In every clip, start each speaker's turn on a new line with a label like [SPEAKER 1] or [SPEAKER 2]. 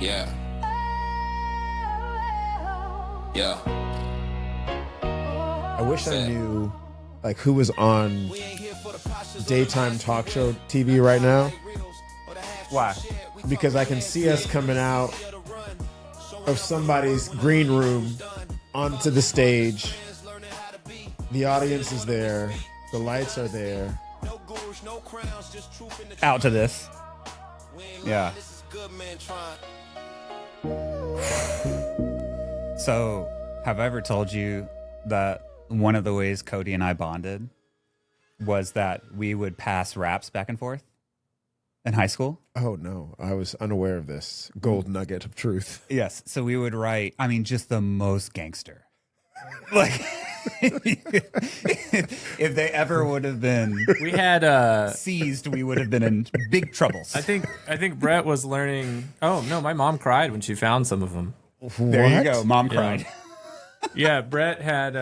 [SPEAKER 1] Yeah. Yeah.
[SPEAKER 2] I wish I knew like who was on daytime talk show TV right now.
[SPEAKER 3] Why?
[SPEAKER 2] Because I can see us coming out of somebody's green room onto the stage. The audience is there. The lights are there.
[SPEAKER 3] Out to this. Yeah. So, have I ever told you that one of the ways Cody and I bonded was that we would pass raps back and forth in high school?
[SPEAKER 2] Oh, no. I was unaware of this gold nugget of truth.
[SPEAKER 3] Yes. So we would write, I mean, just the most gangster. Like, if they ever would have been
[SPEAKER 4] We had
[SPEAKER 3] seized, we would have been in big troubles.
[SPEAKER 4] I think Brett was learning. Oh no, my mom cried when she found some of them.
[SPEAKER 3] There you go. Mom cried.
[SPEAKER 4] Yeah, Brett had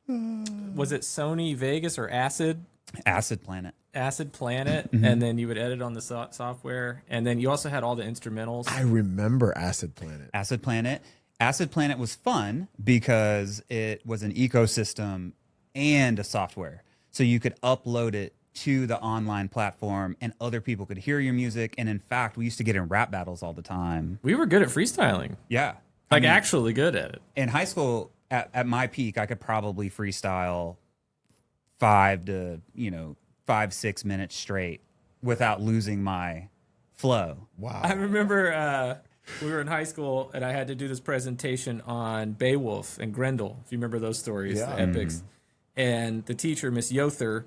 [SPEAKER 4] was it Sony Vegas or Acid?
[SPEAKER 3] Acid Planet.
[SPEAKER 4] Acid Planet, and then you would edit on the software, and then you also had all the instrumentals.
[SPEAKER 2] I remember Acid Planet.
[SPEAKER 3] Acid Planet. Acid Planet was fun because it was an ecosystem and a software. So you could upload it to the online platform and other people could hear your music. And in fact, we used to get in rap battles all the time.
[SPEAKER 4] We were good at freestyling.
[SPEAKER 3] Yeah.
[SPEAKER 4] Like actually good at it.
[SPEAKER 3] In high school, at my peak, I could probably freestyle 5 to 6 minutes straight without losing my flow.
[SPEAKER 2] Wow.
[SPEAKER 4] I remember we were in high school, and I had to do this presentation on Beowulf and Grendel, if you remember those stories, the epics. And the teacher, Miss Yother,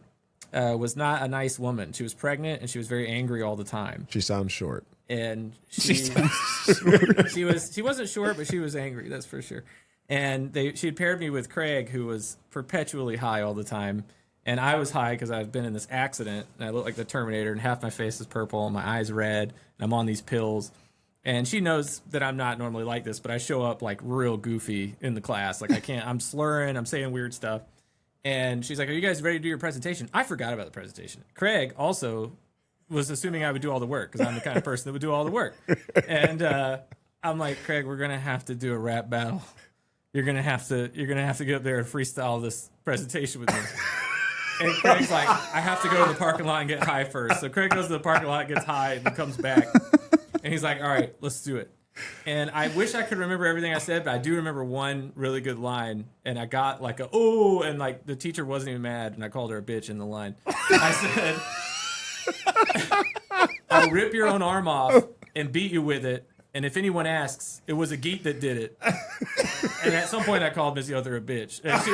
[SPEAKER 4] was not a nice woman. She was pregnant, and she was very angry all the time.
[SPEAKER 2] She sounds short.
[SPEAKER 4] And she wasn't short, but she was angry, that's for sure. And she had paired me with Craig, who was perpetually high all the time. And I was high because I've been in this accident, and I look like the Terminator, and half my face is purple, and my eyes red, and I'm on these pills. And she knows that I'm not normally like this, but I show up like real goofy in the class. Like I'm slurring, I'm saying weird stuff. And she's like, "Are you guys ready to do your presentation?" I forgot about the presentation. Craig also was assuming I would do all the work because I'm the kind of person that would do all the work. And I'm like, "Craig, we're gonna have to do a rap battle. You're gonna have to get up there and freestyle this presentation with me." And Craig's like, "I have to go to the parking lot and get high first." So Craig goes to the parking lot, gets high, and then comes back. And he's like, "All right, let's do it." And I wish I could remember everything I said, but I do remember one really good line. And I got like and like the teacher wasn't even mad, and I called her a bitch in the line. I said, "I'll rip your own arm off and beat you with it. And if anyone asks, it was a geet that did it." And at some point, I called Miss Yother a bitch. But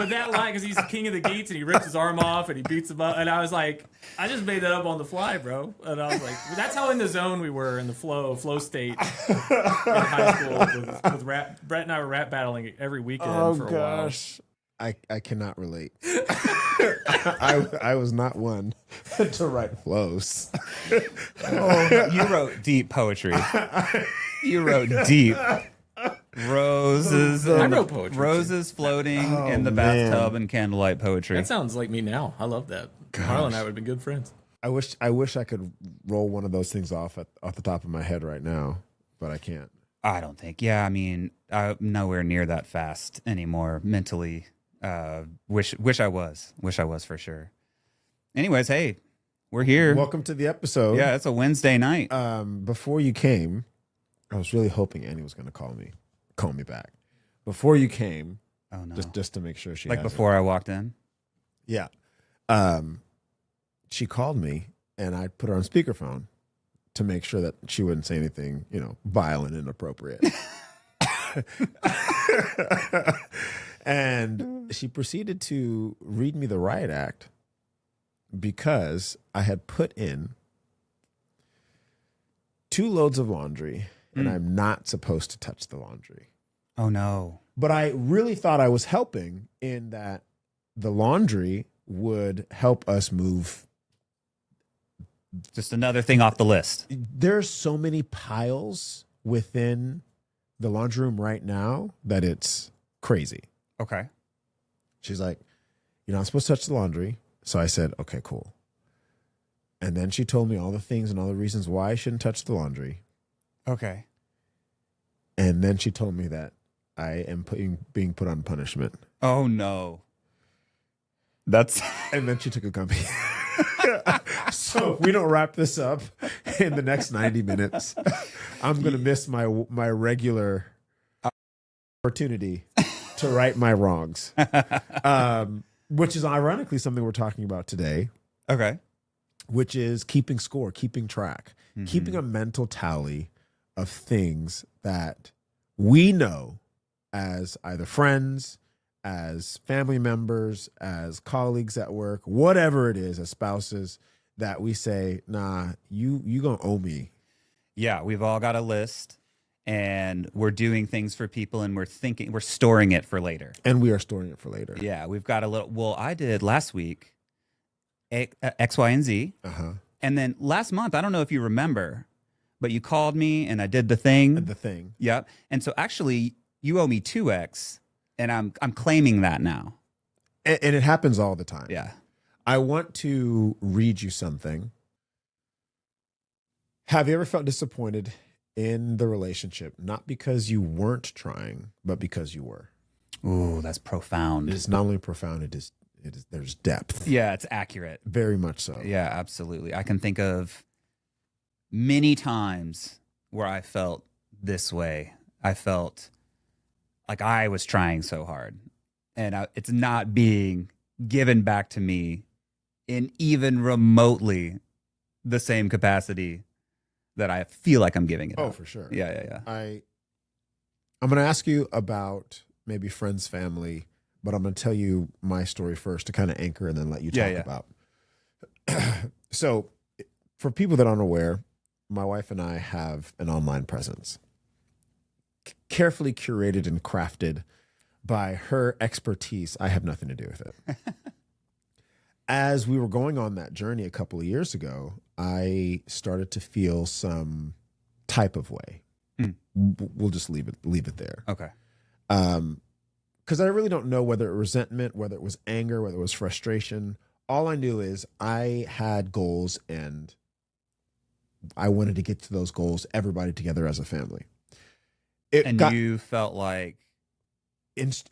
[SPEAKER 4] that line, because he's the king of the geets, and he rips his arm off and he beats him up. And I was like, I just made that up on the fly, bro. And I was like, that's how in the zone we were, in the flow state in high school with rap. Brett and I were rap battling every weekend for a while.
[SPEAKER 2] I cannot relate. I was not one to write flows.
[SPEAKER 3] You wrote deep poetry. You wrote deep. Roses.
[SPEAKER 4] I wrote poetry.
[SPEAKER 3] Roses floating in the bathtub and candlelight poetry.
[SPEAKER 4] That sounds like me now. I love that. Marla and I would have been good friends.
[SPEAKER 2] I wish I could roll one of those things off the top of my head right now, but I can't.
[SPEAKER 3] I don't think. Yeah, I mean, I'm nowhere near that fast anymore mentally. Wish I was for sure. Anyways, hey, we're here.
[SPEAKER 2] Welcome to the episode.
[SPEAKER 3] Yeah, it's a Wednesday night.
[SPEAKER 2] Before you came, I was really hoping Annie was going to call me back. Before you came,
[SPEAKER 3] oh no,
[SPEAKER 2] just to make sure she
[SPEAKER 3] like before I walked in.
[SPEAKER 2] Yeah, she called me and I put her on speakerphone to make sure that she wouldn't say anything, vile and inappropriate. And she proceeded to read me the riot act because I had put in 2 loads of laundry and I'm not supposed to touch the laundry.
[SPEAKER 3] Oh, no.
[SPEAKER 2] But I really thought I was helping in that the laundry would help us move.
[SPEAKER 3] Just another thing off the list.
[SPEAKER 2] There's so many piles within the laundry room right now that it's crazy.
[SPEAKER 3] Okay.
[SPEAKER 2] She's like, "You're not supposed to touch the laundry." So I said, "Okay, cool." And then she told me all the things and all the reasons why I shouldn't touch the laundry.
[SPEAKER 3] Okay.
[SPEAKER 2] And then she told me that I am being put on punishment.
[SPEAKER 3] Oh no. That's
[SPEAKER 2] And then she took a gummy. So if we don't wrap this up in the next 90 minutes, I'm going to miss my regular opportunity to right my wrongs, which is ironically something we're talking about today,
[SPEAKER 3] okay.
[SPEAKER 2] which is keeping score, keeping track, keeping a mental tally of things that we know as either friends, as family members, as colleagues at work, whatever it is, as spouses, that we say, nah, you gonna owe me.
[SPEAKER 3] Yeah, we've all got a list, and we're doing things for people, and we're storing it for later.
[SPEAKER 2] And we are storing it for later.
[SPEAKER 3] Yeah, we've got a little. Well, I did last week X, Y, and Z, and then last month, I don't know if you remember, but you called me, and I did the thing.
[SPEAKER 2] The thing.
[SPEAKER 3] Yep. And so actually, you owe me 2X, and I'm claiming that now.
[SPEAKER 2] And it happens all the time.
[SPEAKER 3] Yeah.
[SPEAKER 2] I want to read you something. Have you ever felt disappointed in the relationship, not because you weren't trying, but because you were?
[SPEAKER 3] Ooh, that's profound.
[SPEAKER 2] It's not only profound, it is there's depth.
[SPEAKER 3] Yeah, it's accurate.
[SPEAKER 2] Very much so.
[SPEAKER 3] Yeah, absolutely. I can think of many times where I felt this way. I felt like I was trying so hard, and it's not being given back to me in even remotely the same capacity that I feel like I'm giving it.
[SPEAKER 2] Oh,
[SPEAKER 3] out.
[SPEAKER 2] for sure.
[SPEAKER 3] Yeah.
[SPEAKER 2] I'm going to ask you about maybe friends, family, but I'm going to tell you my story first to kind of anchor and then let you talk about. So for people that aren't aware, my wife and I have an online presence carefully curated and crafted by her expertise. I have nothing to do with it. As we were going on that journey a couple of years ago, I started to feel some type of way. We'll just leave it there.
[SPEAKER 3] Okay.
[SPEAKER 2] Because I really don't know whether it was resentment, whether it was anger, whether it was frustration. All I knew is I had goals and I wanted to get to those goals, everybody together as a family.
[SPEAKER 3] You felt like?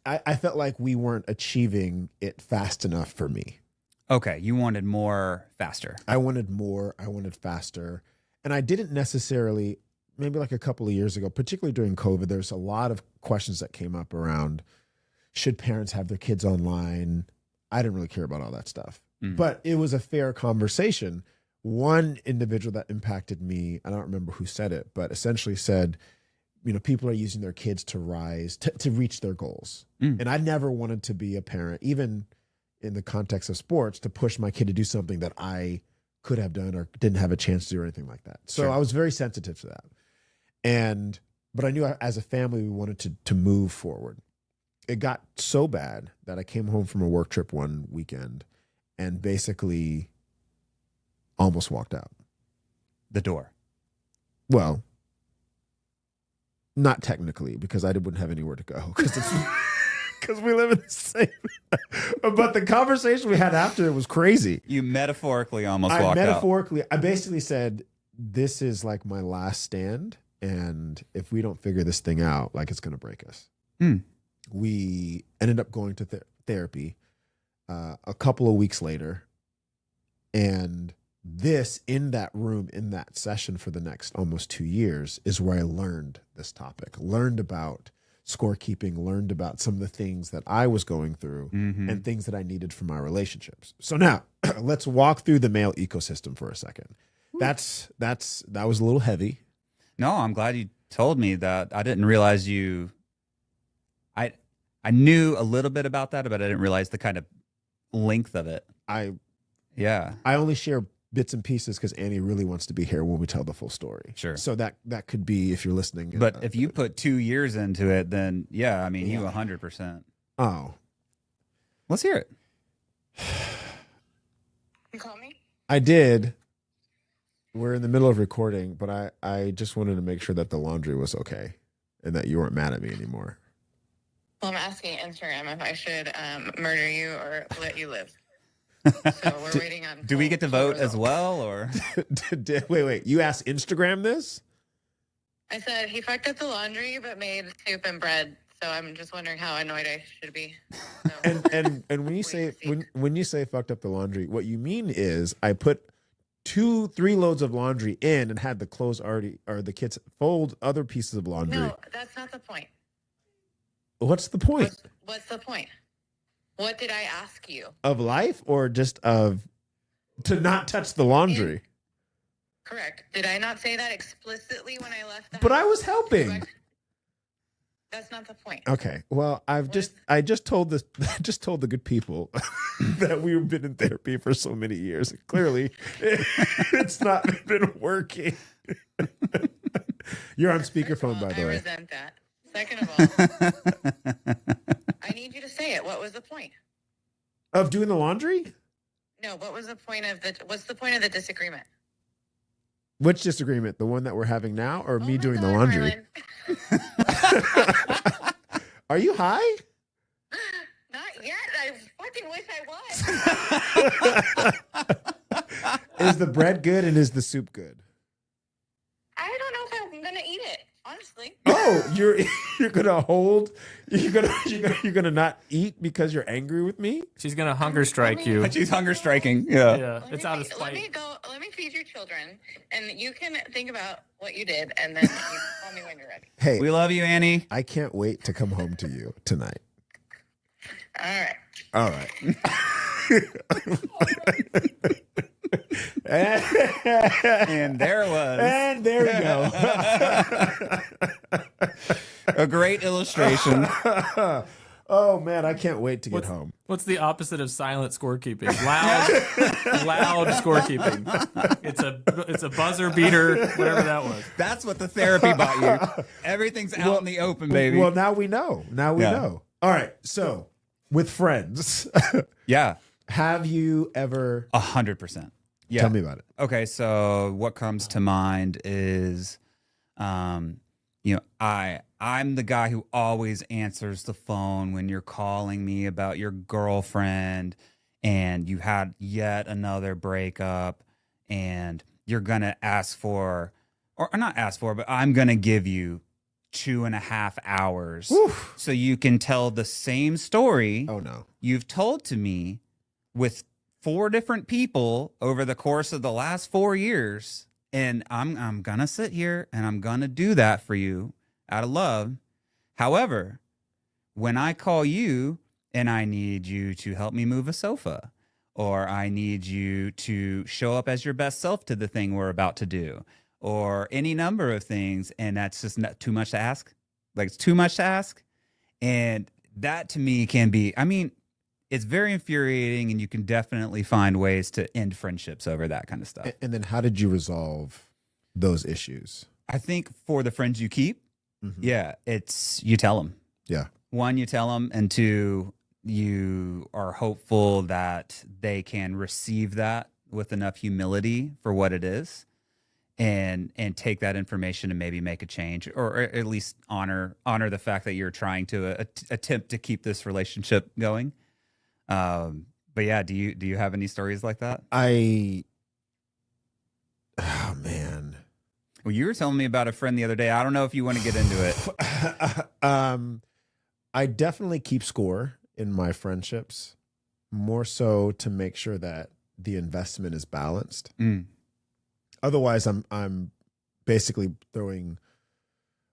[SPEAKER 2] I felt like we weren't achieving it fast enough for me.
[SPEAKER 3] Okay, you wanted more faster.
[SPEAKER 2] I wanted more. I wanted faster. And I didn't necessarily, maybe like a couple of years ago, particularly during COVID, there's a lot of questions that came up around, should parents have their kids online? I didn't really care about all that stuff. But it was a fair conversation. One individual that impacted me, I don't remember who said it, but essentially said, people are using their kids to rise, to reach their goals. And I never wanted to be a parent, even in the context of sports, to push my kid to do something that I could have done or didn't have a chance to do or anything like that. So I was very sensitive to that. But I knew as a family, we wanted to move forward. It got so bad that I came home from a work trip one weekend and basically almost walked out.
[SPEAKER 3] The door.
[SPEAKER 2] Well, not technically, because I wouldn't have anywhere to go because we live in the same. But the conversation we had after it was crazy.
[SPEAKER 3] You metaphorically almost walked out.
[SPEAKER 2] I basically said, this is like my last stand. And if we don't figure this thing out, like, it's going to break us. We ended up going to therapy a couple of weeks later. And this, in that room, in that session for the next almost 2 years, is where I learned this topic, learned about scorekeeping, learned about some of the things that I was going through and things that I needed for my relationships. So now let's walk through the male ecosystem for a second. That was a little heavy.
[SPEAKER 3] No, I'm glad you told me that. I didn't realize you. I knew a little bit about that, but I didn't realize the kind of length of it. I
[SPEAKER 2] only share bits and pieces because Annie really wants to be here when we tell the full story.
[SPEAKER 3] Sure.
[SPEAKER 2] So that could be, if you're listening.
[SPEAKER 3] But if you put 2 years into it, then you 100%.
[SPEAKER 2] Oh.
[SPEAKER 3] Let's hear it.
[SPEAKER 1] You call me?
[SPEAKER 2] I did. We're in the middle of recording, but I just wanted to make sure that the laundry was okay and that you weren't mad at me anymore.
[SPEAKER 1] Well, I'm asking Instagram if I should murder you or let you live. So we're waiting on.
[SPEAKER 3] Do we get to vote as well, or?
[SPEAKER 2] Wait. You asked Instagram this?
[SPEAKER 1] I said he fucked up the laundry, but made soup and bread. So I'm just wondering how annoyed I should be. So,
[SPEAKER 2] And when you say when you say fucked up the laundry, what you mean is I put 2-3 loads of laundry in and had the clothes already, or the kids fold other pieces of laundry.
[SPEAKER 1] no, that's not the point.
[SPEAKER 2] What's the point
[SPEAKER 1] What's the point? What did I ask you?
[SPEAKER 2] of life, or just of to not touch the laundry?
[SPEAKER 1] Correct. Did I not say that explicitly when I left the
[SPEAKER 2] But
[SPEAKER 1] house?
[SPEAKER 2] I was helping.
[SPEAKER 1] That's not the point.
[SPEAKER 2] Okay. Well, I just told the good people that we've been in therapy for so many years. Clearly, it's not been working. You're on speakerphone, by the
[SPEAKER 1] I
[SPEAKER 2] way.
[SPEAKER 1] resent that. Second of all, I need you to say it. What was the point?
[SPEAKER 2] Of doing the laundry?
[SPEAKER 1] No, what's the point of the disagreement?
[SPEAKER 2] Which disagreement? The one that we're having now, or me
[SPEAKER 1] my
[SPEAKER 2] doing the
[SPEAKER 1] God,
[SPEAKER 2] laundry?
[SPEAKER 1] Harlan.
[SPEAKER 2] Are you high?
[SPEAKER 1] Not yet. I fucking wish I was.
[SPEAKER 2] Is the bread good and is the soup good?
[SPEAKER 1] I don't know if I'm gonna eat it, honestly.
[SPEAKER 2] Oh, you're gonna not eat because you're angry with me?
[SPEAKER 4] She's gonna hunger strike you.
[SPEAKER 3] She's hunger striking. Yeah.
[SPEAKER 4] Yeah, it's out of
[SPEAKER 1] Let me
[SPEAKER 4] spite.
[SPEAKER 1] go. Let me feed your children, and you can think about what you did, and then you call me when you're ready.
[SPEAKER 2] Hey,
[SPEAKER 3] We love you, Annie.
[SPEAKER 2] I can't wait to come home to you tonight.
[SPEAKER 1] All right.
[SPEAKER 2] All right.
[SPEAKER 3] And there was
[SPEAKER 2] And there we go.
[SPEAKER 3] a great illustration.
[SPEAKER 2] Oh man, I can't wait to get home.
[SPEAKER 4] What's the opposite of silent scorekeeping? Loud scorekeeping. It's a buzzer beater, whatever that was.
[SPEAKER 3] That's what the therapy bought you. Everything's out in the open, baby.
[SPEAKER 2] Well, now we know. Now we know. All right. So, with friends,
[SPEAKER 3] Yeah,
[SPEAKER 2] have you ever
[SPEAKER 3] 100%. Yeah.
[SPEAKER 2] tell me about it?
[SPEAKER 3] Okay, so what comes to mind is, I'm the guy who always answers the phone when you're calling me about your girlfriend and you had yet another breakup and you're gonna ask for, or not ask for, but I'm gonna give you 2.5 hours so you can tell the same story
[SPEAKER 2] Oh no.
[SPEAKER 3] you've told to me with 4 different people over the course of the last 4 years, and I'm gonna sit here and I'm gonna do that for you out of love. However, when I call you and I need you to help me move a sofa, or I need you to show up as your best self to the thing we're about to do, or any number of things, and that's just not too much to ask. Like, it's too much to ask, and that to me can be, it's very infuriating, and you can definitely find ways to end friendships over that kind of stuff.
[SPEAKER 2] And then how did you resolve those issues?
[SPEAKER 3] I think for the friends you keep, yeah, it's you tell them.
[SPEAKER 2] Yeah.
[SPEAKER 3] 1, you tell them, and 2, you are hopeful that they can receive that with enough humility for what it is, and take that information and maybe make a change, or at least honor the fact that you're trying to attempt to keep this relationship going. But yeah, do you have any stories like that?
[SPEAKER 2] Oh man.
[SPEAKER 3] Well, you were telling me about a friend the other day. I don't know if you want to get into it.
[SPEAKER 2] I definitely keep score in my friendships, more so to make sure that the investment is balanced. Otherwise, I'm basically throwing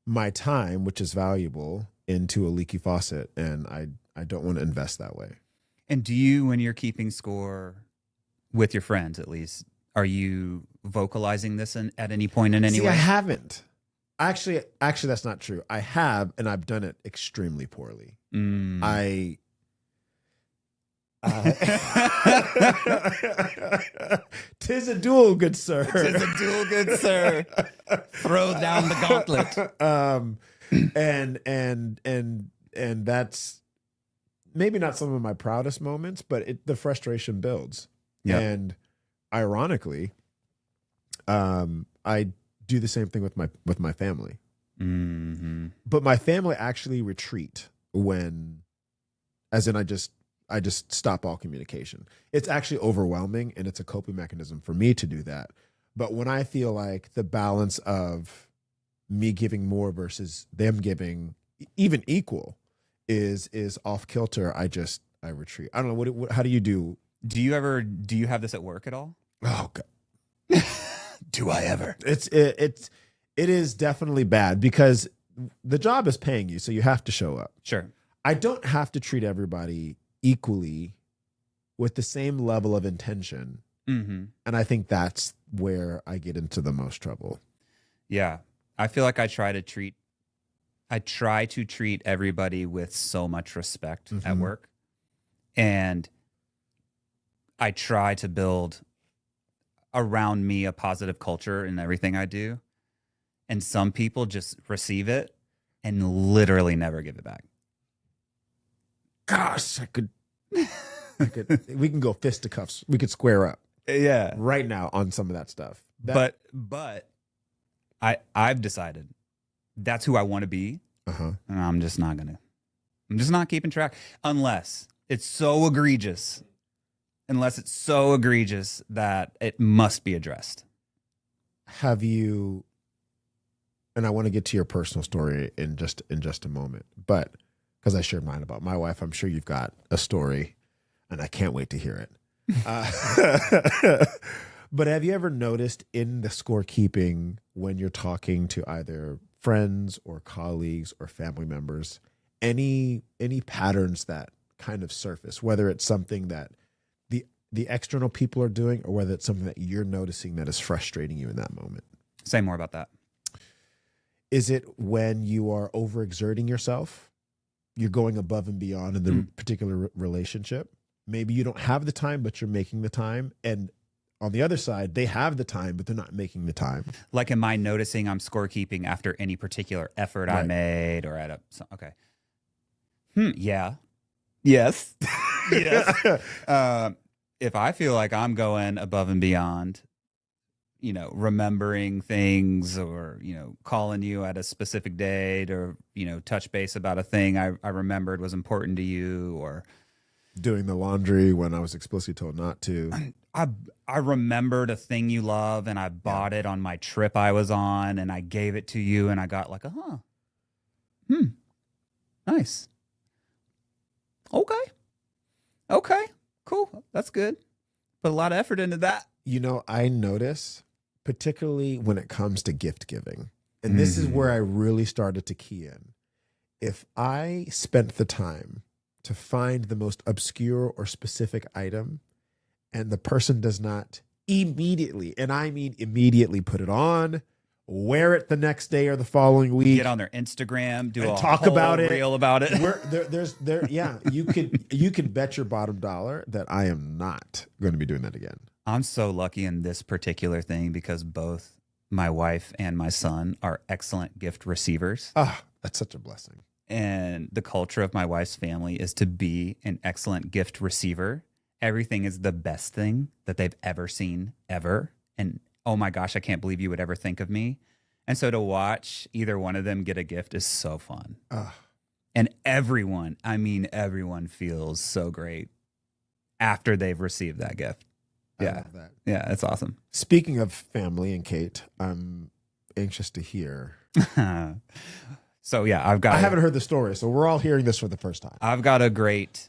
[SPEAKER 2] my time, which is valuable, into a leaky faucet, and I don't want to invest that way.
[SPEAKER 3] And do you, when you're keeping score with your friends, at least, are you vocalizing this at any point in any way?
[SPEAKER 2] I haven't. Actually, that's not true. I have, and I've done it extremely poorly. Tis a duel, good sir.
[SPEAKER 3] Tis a duel, good sir. Throw down the gauntlet.
[SPEAKER 2] And that's maybe not some of my proudest moments, but the frustration builds.
[SPEAKER 3] Yeah.
[SPEAKER 2] And ironically, I do the same thing with my family. But my family actually retreat when, as in I just stop all communication. It's actually overwhelming, and it's a coping mechanism for me to do that. But when I feel like the balance of me giving more versus them giving even equal is off kilter, I retreat. I don't know how do you do?
[SPEAKER 3] Do you have this at work at all?
[SPEAKER 2] Oh God.
[SPEAKER 3] Do I ever?
[SPEAKER 2] It is definitely bad because the job is paying you, so you have to show up.
[SPEAKER 3] Sure.
[SPEAKER 2] I don't have to treat everybody equally with the same level of intention.
[SPEAKER 3] Mm-hmm.
[SPEAKER 2] And I think that's where I get into the most trouble.
[SPEAKER 3] Yeah. I feel like I try to treat everybody with so much respect at work. And I try to build around me a positive culture in everything I do. And some people just receive it and literally never give it back.
[SPEAKER 2] Gosh, I could we can go fisticuffs. We could square up.
[SPEAKER 3] Yeah.
[SPEAKER 2] Right now on some of that stuff.
[SPEAKER 3] But I've decided that's who I want to be.
[SPEAKER 2] Uh-huh.
[SPEAKER 3] And I'm just not keeping track unless it's so egregious that it must be addressed.
[SPEAKER 2] Have you, and I want to get to your personal story in just a moment, but because I shared mine about my wife, I'm sure you've got a story and I can't wait to hear it. But have you ever noticed in the scorekeeping when you're talking to either friends or colleagues or family members, any patterns that kind of surface, whether it's something that the external people are doing or whether it's something that you're noticing that is frustrating you in that moment?
[SPEAKER 3] Say more about that.
[SPEAKER 2] Is it when you are overexerting yourself? You're going above and beyond in the particular relationship. Maybe you don't have the time, but you're making the time. And on the other side, they have the time, but they're not making the time.
[SPEAKER 3] Like, am I noticing I'm scorekeeping after any particular effort I made or okay. Yeah. Yes. Yes. If I feel like I'm going above and beyond, remembering things or, calling you at a specific date or, touch base about a thing I remembered was important to you, or
[SPEAKER 2] doing the laundry when I was explicitly told not to.
[SPEAKER 3] I remembered a thing you love and I bought it on my trip I was on and I gave it to you and I got like nice. Okay, cool. That's good. Put a lot of effort into that.
[SPEAKER 2] I notice, particularly when it comes to gift giving, and this is where I really started to key in. If I spent the time to find the most obscure or specific item and the person does not immediately, and I mean immediately, put it on, wear it the next day or the following week,
[SPEAKER 3] get on their Instagram, do
[SPEAKER 2] and
[SPEAKER 3] a
[SPEAKER 2] talk
[SPEAKER 3] whole
[SPEAKER 2] about it,
[SPEAKER 3] reel about it.
[SPEAKER 2] You could bet your bottom dollar that I am not going to be doing that again.
[SPEAKER 3] I'm so lucky in this particular thing because both my wife and my son are excellent gift receivers.
[SPEAKER 2] Ah, that's such a blessing.
[SPEAKER 3] And the culture of my wife's family is to be an excellent gift receiver. Everything is the best thing that they've ever seen, ever. And oh my gosh, I can't believe you would ever think of me. And so to watch either one of them get a gift is so fun. And everyone feels so great after they've received that gift.
[SPEAKER 2] I love that.
[SPEAKER 3] Yeah, it's awesome.
[SPEAKER 2] Speaking of family and Kate, I'm anxious to hear.
[SPEAKER 3] So yeah,
[SPEAKER 2] I haven't heard the story, so we're all hearing this for the first time.
[SPEAKER 3] I've got a great.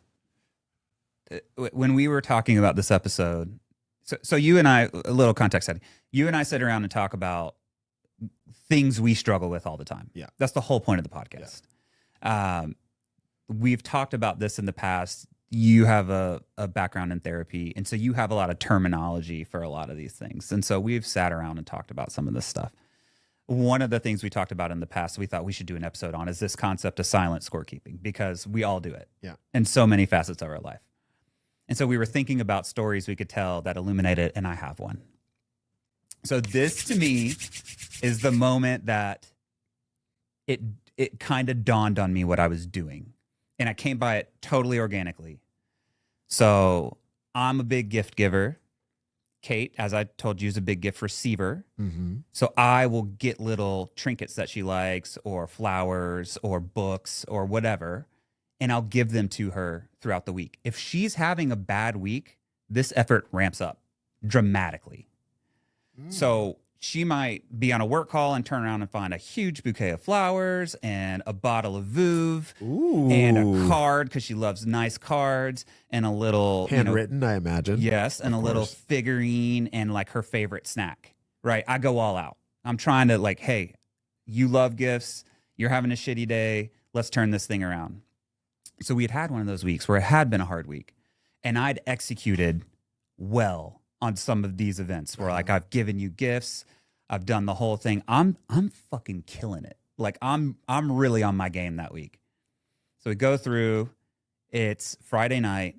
[SPEAKER 3] When we were talking about this episode, so you and I, a little context setting. You and I sit around and talk about things we struggle with all the time.
[SPEAKER 2] Yeah,
[SPEAKER 3] that's the whole point of the podcast. Yeah. We've talked about this in the past. You have a background in therapy, and so you have a lot of terminology for a lot of these things. And so we've sat around and talked about some of this stuff. One of the things we talked about in the past, we thought we should do an episode on, is this concept of silent scorekeeping, because we all do it in so many facets of our life. And so we were thinking about stories we could tell that illuminate it, and I have one. So this, to me, is the moment that it kind of dawned on me what I was doing. And I came by it totally organically. So I'm a big gift giver. Kate, as I told you, is a big gift receiver. Mm-hmm. So I will get little trinkets that she likes, or flowers, or books, or whatever, and I'll give them to her throughout the week. If she's having a bad week, this effort ramps up dramatically. So she might be on a work call and turn around and find a huge bouquet of flowers and a bottle of Vouv and a card because she loves nice cards and a little
[SPEAKER 2] handwritten, I imagine.
[SPEAKER 3] Yes, and a little figurine and like her favorite snack. Right, I go all out. I'm trying to like, hey, you love gifts. You're having a shitty day. Let's turn this thing around. So we had one of those weeks where it had been a hard week, and I'd executed well on some of these events where like I've given you gifts, I've done the whole thing. I'm fucking killing it. Like I'm really on my game that week. So we go through. It's Friday night.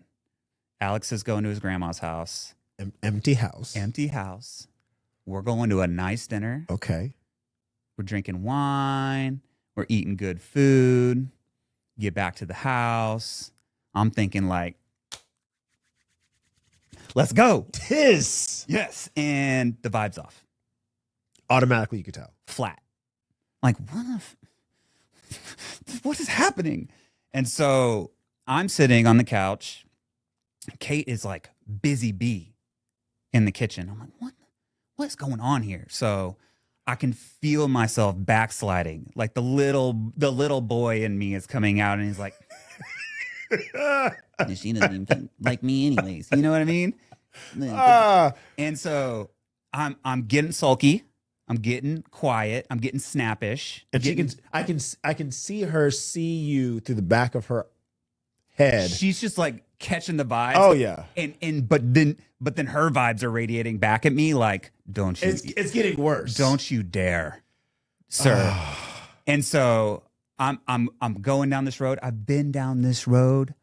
[SPEAKER 3] Alex is going to his grandma's house.
[SPEAKER 2] Empty house.
[SPEAKER 3] Empty house. We're going to a nice dinner.
[SPEAKER 2] Okay.
[SPEAKER 3] We're drinking wine. We're eating good food. Get back to the house. I'm thinking like, let's go.
[SPEAKER 2] Tis.
[SPEAKER 3] Yes. And the vibe's off.
[SPEAKER 2] Automatically, you could tell.
[SPEAKER 3] Flat. Like, what is happening? And so I'm sitting on the couch. Kate is like busy bee in the kitchen. I'm like, what's going on here? So I can feel myself backsliding. Like the little boy in me is coming out and he's like, she doesn't even like me anyways. You know what I mean? And so I'm getting sulky. I'm getting quiet. I'm getting snappish.
[SPEAKER 2] And I can see her see you through the back of her head.
[SPEAKER 3] She's just like catching the vibes.
[SPEAKER 2] Oh yeah.
[SPEAKER 3] But then her vibes are radiating back at me like, don't you?
[SPEAKER 2] It's getting worse.
[SPEAKER 3] Don't you dare, sir. And so I'm going down this road. I've been down this road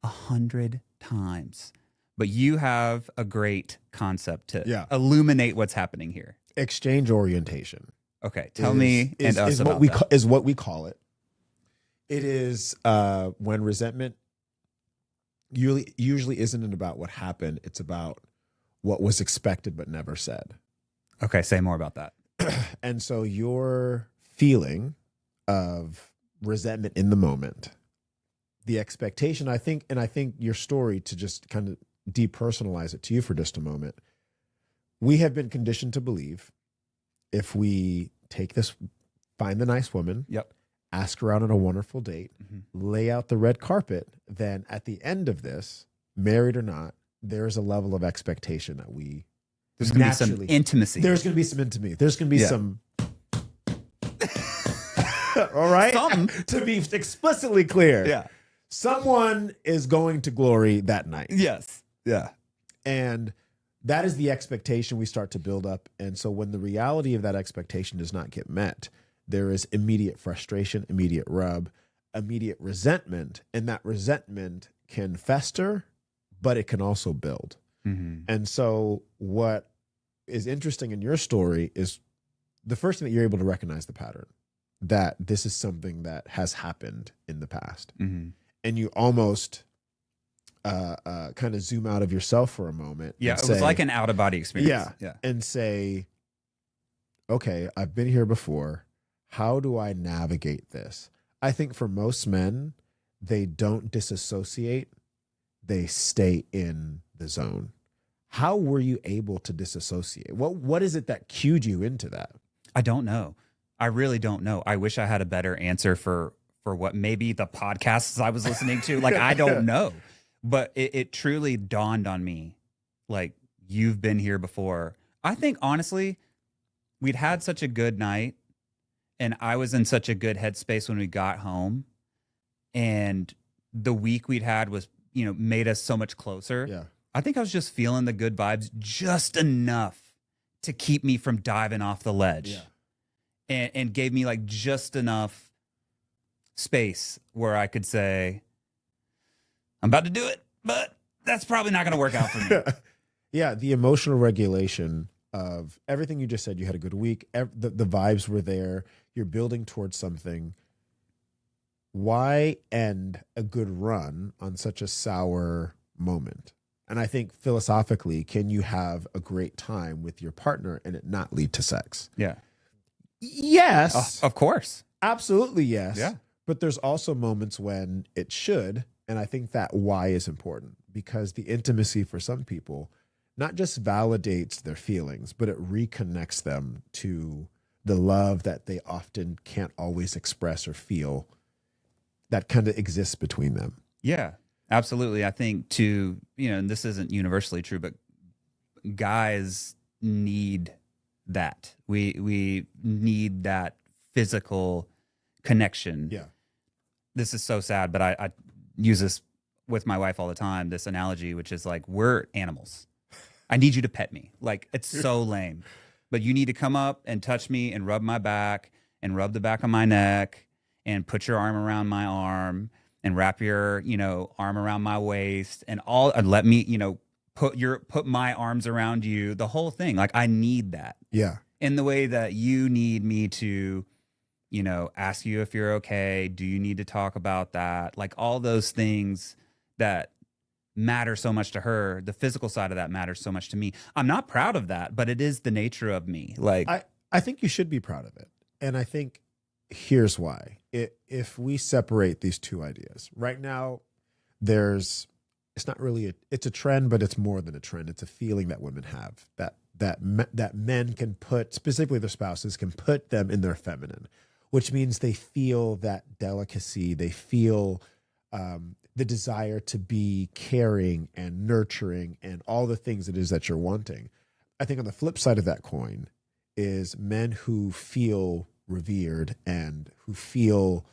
[SPEAKER 3] 100 times. But you have a great concept to illuminate what's happening here.
[SPEAKER 2] Exchange orientation.
[SPEAKER 3] Okay, tell me and us
[SPEAKER 2] is
[SPEAKER 3] about
[SPEAKER 2] what
[SPEAKER 3] that.
[SPEAKER 2] Is what we call it. It is when resentment usually isn't about what happened. It's about what was expected but never said.
[SPEAKER 3] Okay, say more about that.
[SPEAKER 2] And so your feeling of resentment in the moment, the expectation, I think your story, to just kind of depersonalize it to you for just a moment, we have been conditioned to believe if we find the nice woman, ask her out on a wonderful date, lay out the red carpet, then at the end of this, married or not, there's a level of expectation that
[SPEAKER 3] there's going to be some intimacy.
[SPEAKER 2] There's going to be some intimacy. There's going to be some. All right.
[SPEAKER 3] Something.
[SPEAKER 2] To be explicitly clear.
[SPEAKER 3] Yeah.
[SPEAKER 2] Someone is going to glory that night.
[SPEAKER 3] Yes. Yeah.
[SPEAKER 2] And that is the expectation we start to build up. And so when the reality of that expectation does not get met, there is immediate frustration, immediate rub, immediate resentment. And that resentment can fester, but it can also build.
[SPEAKER 3] Mm-hmm.
[SPEAKER 2] And so what is interesting in your story is the first thing that you're able to recognize the pattern, that this is something that has happened in the past.
[SPEAKER 3] Mm-hmm.
[SPEAKER 2] And you almost kind of zoom out of yourself for a moment.
[SPEAKER 3] Yeah, it was like an out-of-body experience.
[SPEAKER 2] Yeah. And say, okay, I've been here before. How do I navigate this? I think for most men, they don't disassociate. They stay in the zone. How were you able to disassociate? What is it that cued you into that?
[SPEAKER 3] I don't know. I really don't know. I wish I had a better answer for what maybe the podcasts I was listening to. Like, I don't know. But it truly dawned on me, like, you've been here before. I think, honestly, we'd had such a good night, and I was in such a good headspace when we got home. And the week we'd had was, made us so much closer.
[SPEAKER 2] Yeah.
[SPEAKER 3] I think I was just feeling the good vibes just enough to keep me from diving off the ledge.
[SPEAKER 2] Yeah.
[SPEAKER 3] And gave me like just enough space where I could say, I'm about to do it, but that's probably not going to work out for me.
[SPEAKER 2] Yeah, the emotional regulation of everything you just said. You had a good week. The vibes were there. You're building towards something. Why end a good run on such a sour moment? And I think philosophically, can you have a great time with your partner and it not lead to sex?
[SPEAKER 3] Yeah.
[SPEAKER 2] Yes.
[SPEAKER 3] Of course.
[SPEAKER 2] Absolutely yes.
[SPEAKER 3] Yeah.
[SPEAKER 2] But there's also moments when it should. And I think that why is important, because the intimacy for some people not just validates their feelings, but it reconnects them to the love that they often can't always express or feel that kind of exists between them.
[SPEAKER 3] Yeah, absolutely. I think and this isn't universally true, but guys need that. We need that physical connection.
[SPEAKER 2] Yeah.
[SPEAKER 3] This is so sad, but I use this with my wife all the time, this analogy, which is like, we're animals. I need you to pet me. Like, it's so lame, but you need to come up and touch me and rub my back and rub the back of my neck and put your arm around my arm and wrap your, arm around my waist and let me, put my arms around you, the whole thing. Like, I need that.
[SPEAKER 2] Yeah.
[SPEAKER 3] In the way that you need me to, ask you if you're okay. Do you need to talk about that? Like, all those things that matter so much to her, the physical side of that matters so much to me. I'm not proud of that, but it is the nature of me. Like,
[SPEAKER 2] I think you should be proud of it. And I think here's why. If we separate these two ideas right now, it's not really it's a trend, but it's more than a trend. It's a feeling that women have that men can put, specifically their spouses, can put them in their feminine, which means they feel that delicacy. They feel the desire to be caring and nurturing and all the things it is that you're wanting. I think on the flip side of that coin is men who feel revered and who feel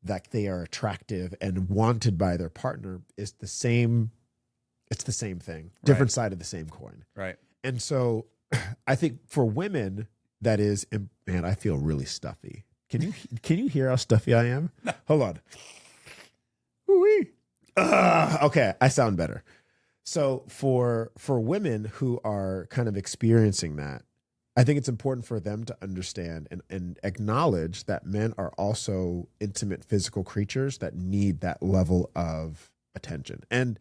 [SPEAKER 2] that they are attractive and wanted by their partner is the same. It's the same thing, different side of the same coin.
[SPEAKER 3] right.
[SPEAKER 2] And so I think for women, that is, man, I feel really stuffy. Can you hear how stuffy I am? Hold on. Ooh-wee. Okay, I sound better. So for women who are kind of experiencing that, I think it's important for them to understand and acknowledge that men are also intimate physical creatures that need that level of attention. And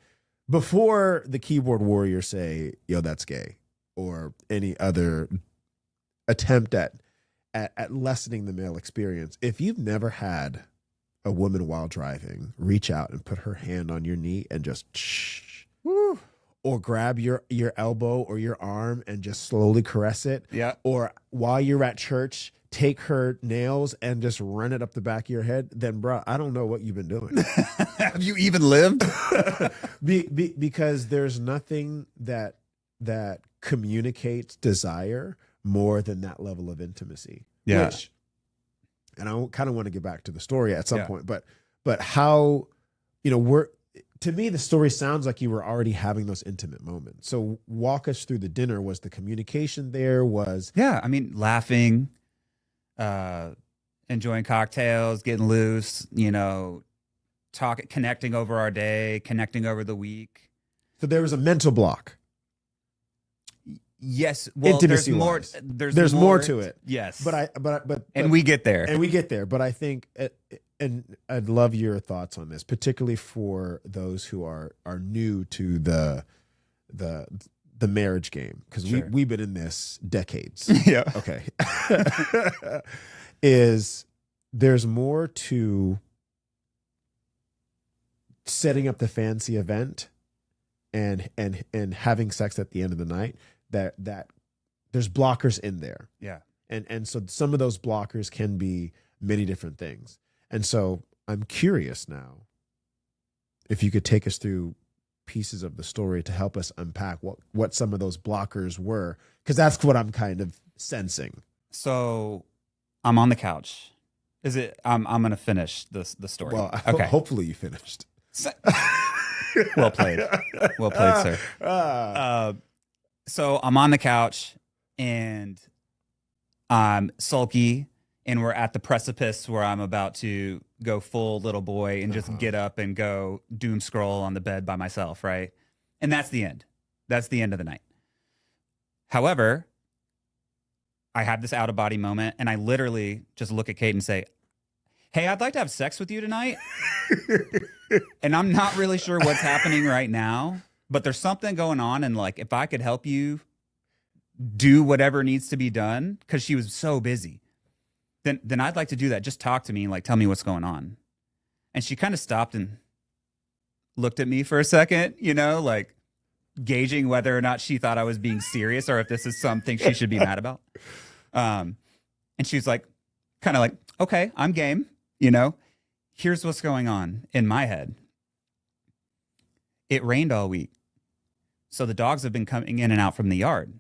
[SPEAKER 2] before the keyboard warriors say, yo, that's gay, or any other attempt at lessening the male experience, if you've never had a woman while driving reach out and put her hand on your knee and just shh, woo, or grab your elbow or your arm and just slowly caress it,
[SPEAKER 3] Yeah.
[SPEAKER 2] or while you're at church, take her nails and just run it up the back of your head, then bro, I don't know what you've been doing.
[SPEAKER 3] Have you even lived?
[SPEAKER 2] Because there's nothing that communicates desire more than that level of intimacy.
[SPEAKER 3] Yeah.
[SPEAKER 2] And I kind of want to get back to the story at some
[SPEAKER 3] Yeah.
[SPEAKER 2] point, but how, to me, the story sounds like you were already having those intimate moments. So walk us through the dinner. Was the communication there?
[SPEAKER 3] Yeah. I mean, laughing, enjoying cocktails, getting loose, connecting over our day, connecting over the week.
[SPEAKER 2] So there was a mental block.
[SPEAKER 3] Yes. Well,
[SPEAKER 2] Intimacy
[SPEAKER 3] there's more.
[SPEAKER 2] wise.
[SPEAKER 3] There's
[SPEAKER 2] There's more to it.
[SPEAKER 3] Yes.
[SPEAKER 2] And
[SPEAKER 3] we get there.
[SPEAKER 2] And we get there. But I think, and I'd love your thoughts on this, particularly for those who are new to the marriage game, because
[SPEAKER 3] Sure.
[SPEAKER 2] we've been in this decades.
[SPEAKER 3] Yeah.
[SPEAKER 2] Okay. There's more to setting up the fancy event and having sex at the end of the night, that there's blockers in there.
[SPEAKER 3] Yeah.
[SPEAKER 2] And so some of those blockers can be many different things. And so I'm curious now if you could take us through pieces of the story to help us unpack what some of those blockers were, because that's what I'm kind of sensing.
[SPEAKER 3] So I'm on the couch. I'm going to finish the story.
[SPEAKER 2] Well,
[SPEAKER 3] okay.
[SPEAKER 2] Hopefully you finished.
[SPEAKER 3] Well played. Well played, sir. So I'm on the couch and I'm sulky, and we're at the precipice where I'm about to go full little boy and just get up and go doom scroll on the bed by myself, right? And that's the end. That's the end of the night. However, I have this out of body moment, and I literally just look at Kate and say, hey, I'd like to have sex with you tonight. And I'm not really sure what's happening right now, but there's something going on. And like, if I could help you do whatever needs to be done, because she was so busy, then I'd like to do that. Just talk to me and like, tell me what's going on. And she kind of stopped and looked at me for a second, like gauging whether or not she thought I was being serious or if this is something she should be mad about. And she was like, kind of like, okay, I'm game. You know, here's what's going on in my head. It rained all week. So the dogs have been coming in and out from the yard.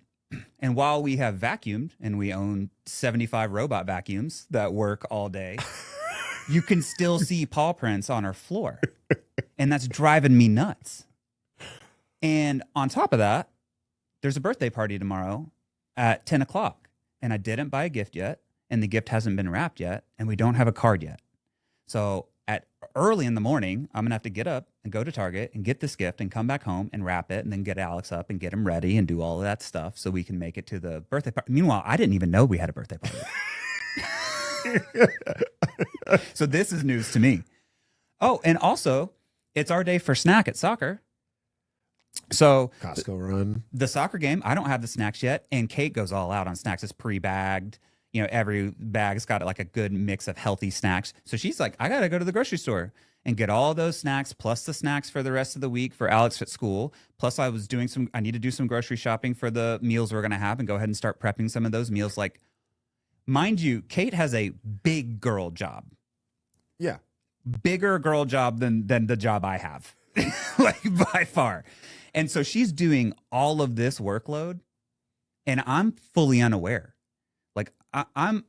[SPEAKER 3] And while we have vacuumed and we own 75 robot vacuums that work all day, you can still see paw prints on our floor. And that's driving me nuts. And on top of that, there's a birthday party tomorrow at 10 o'clock. And I didn't buy a gift yet. And the gift hasn't been wrapped yet. And we don't have a card yet. So at early in the morning, I'm going to have to get up and go to Target and get this gift and come back home and wrap it and then get Alex up and get him ready and do all of that stuff so we can make it to the birthday party. Meanwhile, I didn't even know we had a birthday party. So this is news to me. Oh, and also, it's our day for snack at soccer. So
[SPEAKER 2] Costco run.
[SPEAKER 3] The soccer game, I don't have the snacks yet. And Kate goes all out on snacks. It's pre-bagged. You know, every bag's got like a good mix of healthy snacks. So she's like, I got to go to the grocery store and get all those snacks plus the snacks for the rest of the week for Alex at school. Plus I need to do some grocery shopping for the meals we're going to have and go ahead and start prepping some of those meals. Like, mind you, Kate has a big girl job.
[SPEAKER 2] Yeah.
[SPEAKER 3] Bigger girl job than the job I have, like by far. And so she's doing all of this workload and I'm fully unaware. Like I'm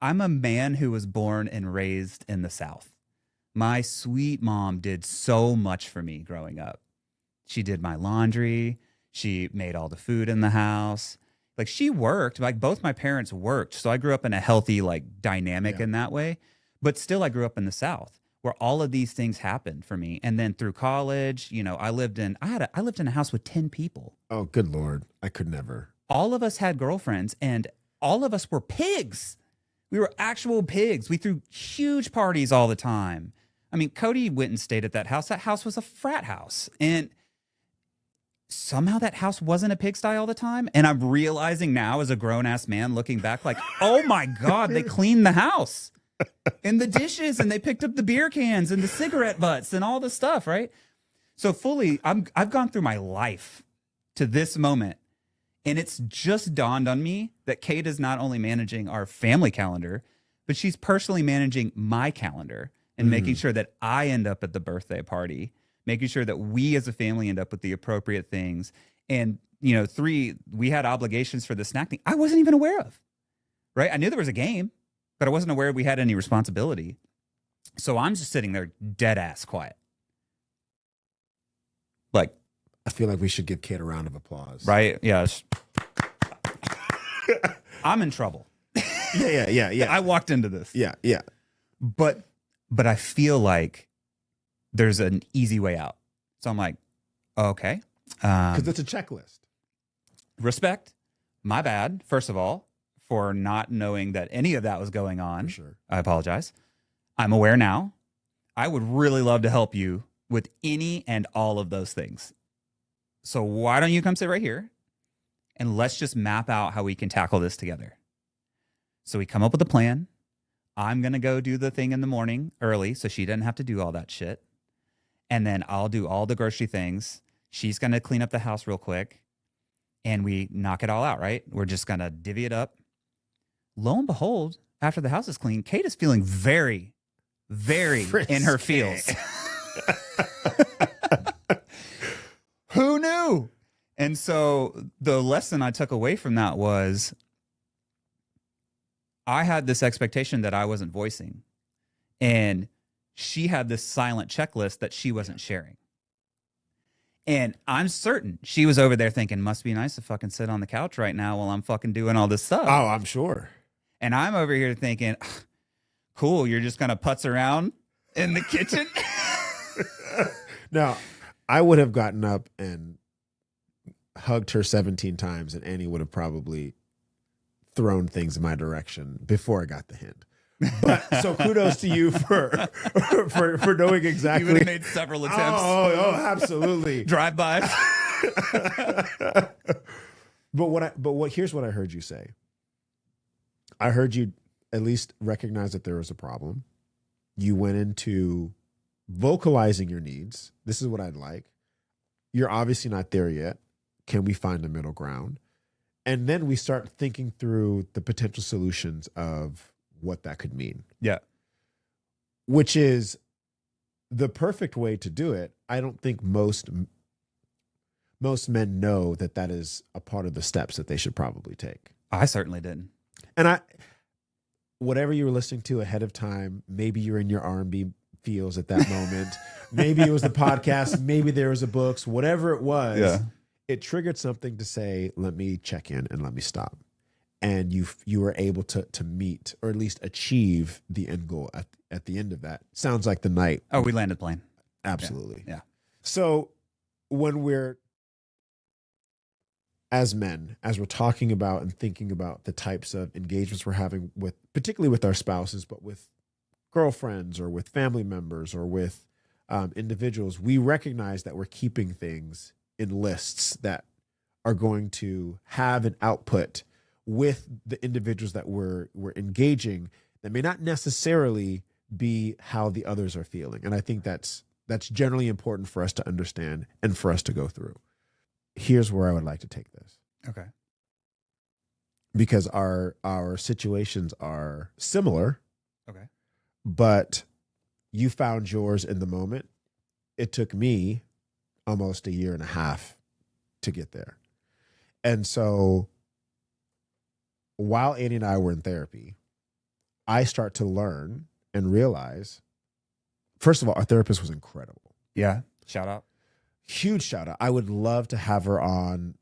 [SPEAKER 3] a man who was born and raised in the South. My sweet mom did so much for me growing up. She did my laundry. She made all the food in the house. Like she worked, like both my parents worked. So I grew up in a healthy, like dynamic in that way, but still I grew up in the South where all of these things happened for me. And then through college, you know, I lived in a house with 10 people.
[SPEAKER 2] Oh, good Lord. I could never.
[SPEAKER 3] All of us had girlfriends and all of us were pigs. We were actual pigs. We threw huge parties all the time. I mean, Cody went and stayed at that house. That house was a frat house. And somehow that house wasn't a pigsty all the time. And I'm realizing now as a grown-ass man looking back like, oh my God, they cleaned the house and the dishes and they picked up the beer cans and the cigarette butts and all the stuff, right? So fully, I've gone through my life to this moment. And it's just dawned on me that Kate is not only managing our family calendar, but she's personally managing my calendar and making sure that I end up at the birthday party, making sure that we as a family end up with the appropriate things. And, you know, 3, we had obligations for the snack thing I wasn't even aware of, right? I knew there was a game, but I wasn't aware we had any responsibility. So I'm just sitting there dead ass quiet. Like,
[SPEAKER 2] I feel like we should give Kate a round of applause.
[SPEAKER 3] right? Yes. I'm in trouble.
[SPEAKER 2] Yeah.
[SPEAKER 3] I walked into this.
[SPEAKER 2] Yeah.
[SPEAKER 3] But I feel like there's an easy way out. So I'm like, okay.
[SPEAKER 2] Because it's a checklist.
[SPEAKER 3] Respect. My bad, first of all, for not knowing that any of that was going on.
[SPEAKER 2] For sure.
[SPEAKER 3] I apologize. I'm aware now. I would really love to help you with any and all of those things. So why don't you come sit right here and let's just map out how we can tackle this together. So we come up with a plan. I'm going to go do the thing in the morning early so she doesn't have to do all that shit. And then I'll do all the grocery things. She's going to clean up the house real quick and we knock it all out, right? We're just going to divvy it up. Lo and behold, after the house is clean, Kate is feeling very, very in her feels. Who knew? And so the lesson I took away from that was I had this expectation that I wasn't voicing. And she had this silent checklist that she wasn't sharing. And I'm certain she was over there thinking, must be nice to fucking sit on the couch right now while I'm fucking doing all this stuff.
[SPEAKER 2] Oh, I'm sure.
[SPEAKER 3] And I'm over here thinking, cool, you're just going to putz around in the kitchen?
[SPEAKER 2] Now, I would have gotten up and hugged her 17 times and Annie would have probably thrown things in my direction before I got the hint. But so kudos to you for knowing exactly.
[SPEAKER 3] You would have made several attempts.
[SPEAKER 2] Oh, absolutely.
[SPEAKER 3] Drive-bys.
[SPEAKER 2] Here's what I heard you say. I heard you at least recognize that there was a problem. You went into vocalizing your needs. This is what I'd like. you're obviously not there yet. Can we find a middle ground? And then we start thinking through the potential solutions of what that could mean.
[SPEAKER 3] Yeah.
[SPEAKER 2] Which is the perfect way to do it. I don't think most men know that that is a part of the steps that they should probably take.
[SPEAKER 3] I certainly didn't.
[SPEAKER 2] And whatever you were listening to ahead of time, maybe you're in your R&B feels at that moment. Maybe it was the podcast. Maybe there was a books, whatever it was.
[SPEAKER 3] Yeah.
[SPEAKER 2] It triggered something to say, let me check in and let me stop. And you were able to meet or at least achieve the end goal at the end of that. Sounds like the night.
[SPEAKER 3] Oh, we landed plane.
[SPEAKER 2] Absolutely.
[SPEAKER 3] Yeah.
[SPEAKER 2] So when we're, as men, as we're talking about and thinking about the types of engagements we're having with, particularly with our spouses, but with girlfriends or with family members or with individuals, we recognize that we're keeping things in lists that are going to have an output with the individuals that we're engaging that may not necessarily be how the others are feeling. And I think that's generally important for us to understand and for us to go through. Here's where I would like to take this.
[SPEAKER 3] Okay.
[SPEAKER 2] Because our situations are similar.
[SPEAKER 3] Okay.
[SPEAKER 2] But you found yours in the moment. It took me almost 1.5 years to get there. And so while Annie and I were in therapy, I start to learn and realize, first of all, our therapist was incredible.
[SPEAKER 3] Yeah. Shout out.
[SPEAKER 2] Huge shout out. I would love to have her on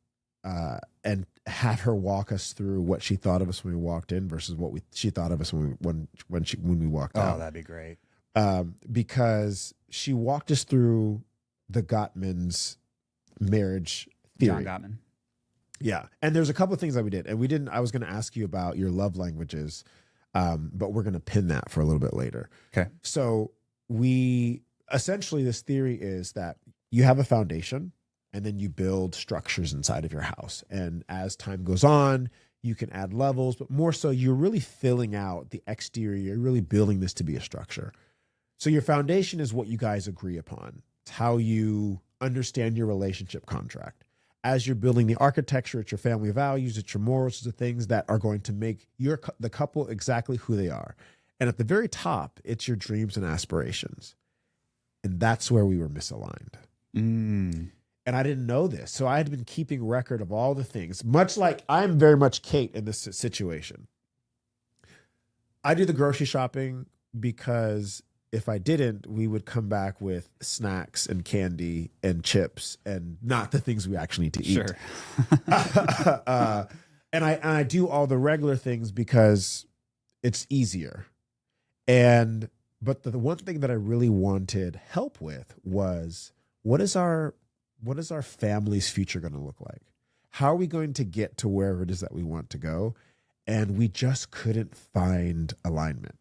[SPEAKER 2] and have her walk us through what she thought of us when we walked in versus what she thought of us when we walked out.
[SPEAKER 3] Oh, that'd be great.
[SPEAKER 2] Because she walked us through the Gottman's marriage theory.
[SPEAKER 3] John Gottman.
[SPEAKER 2] Yeah. And there's a couple of things that we did. And I was going to ask you about your love languages, but we're going to pin that for a little bit later.
[SPEAKER 3] Okay.
[SPEAKER 2] So essentially this theory is that you have a foundation and then you build structures inside of your house. And as time goes on, you can add levels, but more so you're really filling out the exterior. You're really building this to be a structure. So your foundation is what you guys agree upon. It's how you understand your relationship contract. As you're building the architecture, it's your family values, it's your morals, it's the things that are going to make the couple exactly who they are. And at the very top, it's your dreams and aspirations. And that's where we were misaligned.
[SPEAKER 3] Mm.
[SPEAKER 2] And I didn't know this. So I had been keeping record of all the things, much like I'm very much Kate in this situation. I do the grocery shopping because if I didn't, we would come back with snacks and candy and chips and not the things we actually need to eat.
[SPEAKER 3] Sure.
[SPEAKER 2] And I do all the regular things because it's easier. But the one thing that I really wanted help with was what is our family's future going to look like? How are we going to get to wherever it is that we want to go? And we just couldn't find alignment.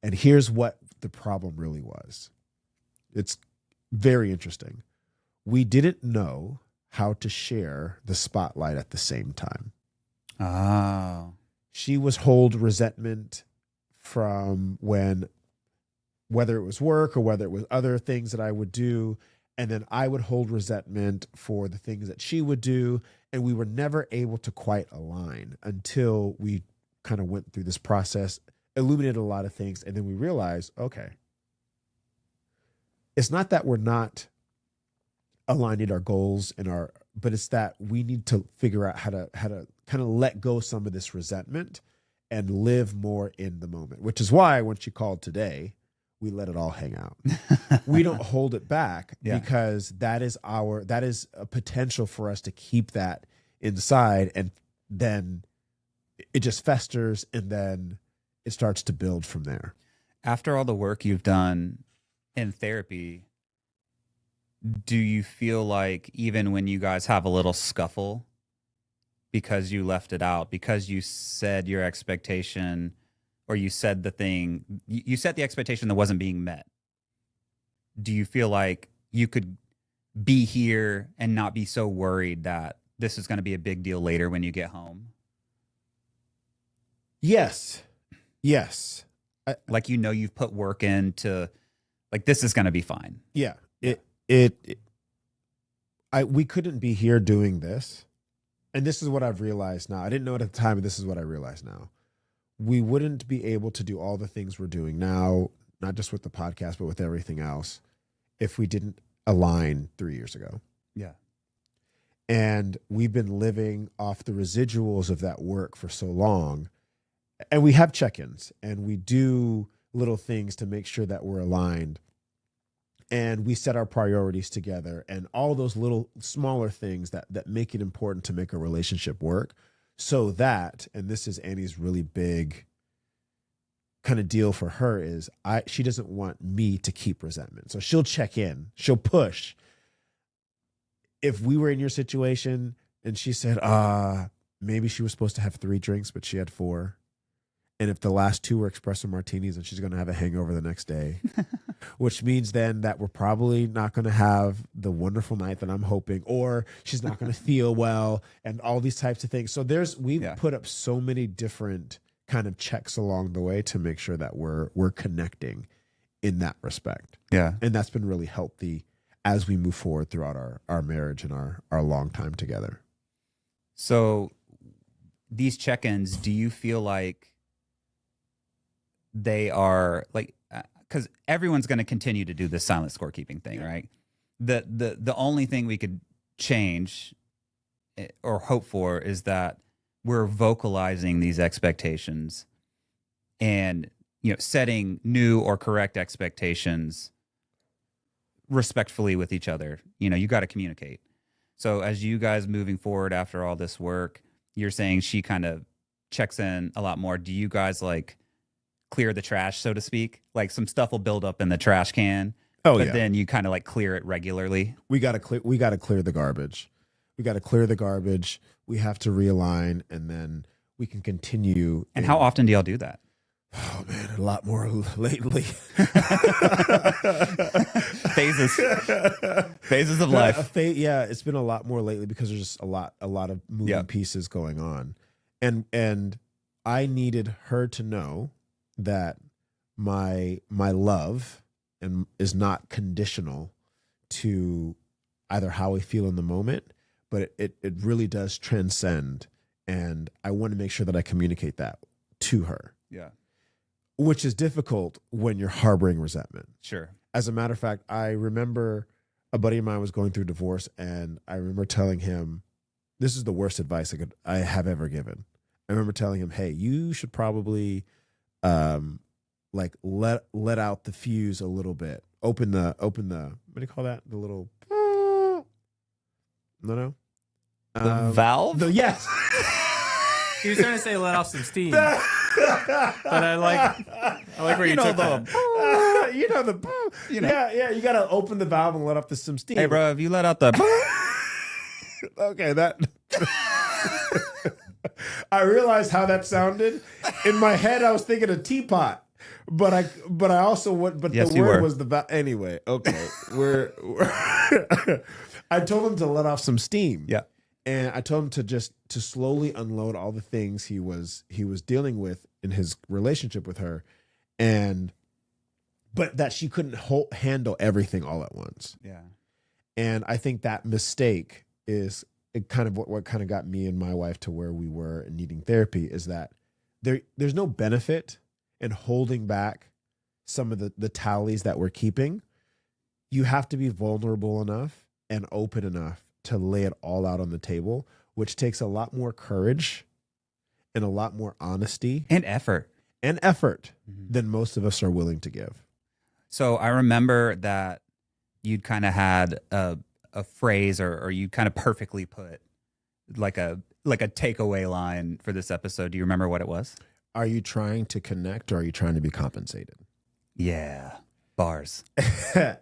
[SPEAKER 2] And here's what the problem really was. It's very interesting. We didn't know how to share the spotlight at the same time.
[SPEAKER 3] Oh.
[SPEAKER 2] She was hold resentment from whether it was work or whether it was other things that I would do. And then I would hold resentment for the things that she would do. And we were never able to quite align until we kind of went through this process, illuminated a lot of things. And then we realized, okay, it's not that we're not aligning our goals but it's that we need to figure out how to kind of let go some of this resentment and live more in the moment, which is why when she called today, we let it all hang out. We don't hold it back because that is a potential for us to keep that inside. And then it just festers and then it starts to build from there.
[SPEAKER 3] After all the work you've done in therapy, do you feel like even when you guys have a little scuffle because you left it out, because you said your expectation or you said you set the expectation that wasn't being met, do you feel like you could be here and not be so worried that this is going to be a big deal later when you get home?
[SPEAKER 2] Yes.
[SPEAKER 3] Like, you've put work into, like, this is going to be fine.
[SPEAKER 2] Yeah. we couldn't be here doing this. And this is what I've realized now. I didn't know it at the time, but this is what I realize now. We wouldn't be able to do all the things we're doing now, not just with the podcast, but with everything else, if we didn't align 3 years ago.
[SPEAKER 3] Yeah.
[SPEAKER 2] And we've been living off the residuals of that work for so long. And we have check-ins and we do little things to make sure that we're aligned. And we set our priorities together and all those little smaller things that make it important to make a relationship work. So that, and this is Annie's really big kind of deal for her, is she doesn't want me to keep resentment. So she'll check in, she'll push. If we were in your situation and she said, maybe she was supposed to have 3 drinks, but she had 4. And if the last 2 were espresso martinis, and she's going to have a hangover the next day, which means then that we're probably not going to have the wonderful night that I'm hoping, or she's not going to feel well, and all these types of things. So we've put up so many different kind of checks along the way to make sure that we're connecting in that respect.
[SPEAKER 3] Yeah.
[SPEAKER 2] And that's been really healthy as we move forward throughout our marriage and our long time together.
[SPEAKER 3] So these check-ins, do you feel like they are like, because everyone's going to continue to do this silent scorekeeping thing, right? The only thing we could change or hope for is that we're vocalizing these expectations and, setting new or correct expectations respectfully with each other. You got to communicate. So as you guys moving forward after all this work, you're saying she kind of checks in a lot more. Do you guys like clear the trash, so to speak? Like some stuff will build up in the trash can, but then you kind of like clear it regularly.
[SPEAKER 2] We got to clear the garbage. We got to clear the garbage. We have to realign, and then we can continue.
[SPEAKER 3] And how often do y'all do that?
[SPEAKER 2] Oh man, a lot more lately.
[SPEAKER 3] Phases of life.
[SPEAKER 2] It's been a lot more lately because there's just a lot of moving pieces going on, and I needed her to know that my love is not conditional to either how I feel in the moment, but it really does transcend, and I want to make sure that I communicate that to her.
[SPEAKER 3] Yeah.
[SPEAKER 2] Which is difficult when you're harboring resentment.
[SPEAKER 3] Sure.
[SPEAKER 2] As a matter of fact, I remember a buddy of mine was going through divorce, and I remember telling him, this is the worst advice I have ever given. I remember telling him, hey, you should probably like let out the fuse a little bit. Open the what do you call that? The little no.
[SPEAKER 3] The valve?
[SPEAKER 2] Yes.
[SPEAKER 4] He was trying to say let off some steam. But I like where you took that.
[SPEAKER 2] Yeah, you gotta open the valve and let off some steam.
[SPEAKER 3] Hey, bro, if you let out the
[SPEAKER 2] okay, that I realized how that sounded. In my head, I was thinking a teapot, but I also
[SPEAKER 3] Yes,
[SPEAKER 2] the word was the valve. Anyway, okay, we're I told him to let off some steam.
[SPEAKER 3] Yeah.
[SPEAKER 2] And I told him to slowly unload all the things he was dealing with in his relationship with her, but that she couldn't handle everything all at once.
[SPEAKER 3] Yeah.
[SPEAKER 2] And I think that mistake is kind of what kind of got me and my wife to where we were and needing therapy, is that there's no benefit in holding back some of the tallies that we're keeping. You have to be vulnerable enough and open enough to lay it all out on the table, which takes a lot more courage and a lot more honesty
[SPEAKER 3] and effort
[SPEAKER 2] than most of us are willing to give.
[SPEAKER 3] So I remember that you'd kind of had a phrase or you kind of perfectly put like a takeaway line for this episode. Do you remember what it was?
[SPEAKER 2] Are you trying to connect, or are you trying to be compensated?
[SPEAKER 3] Yeah. Bars.
[SPEAKER 2] And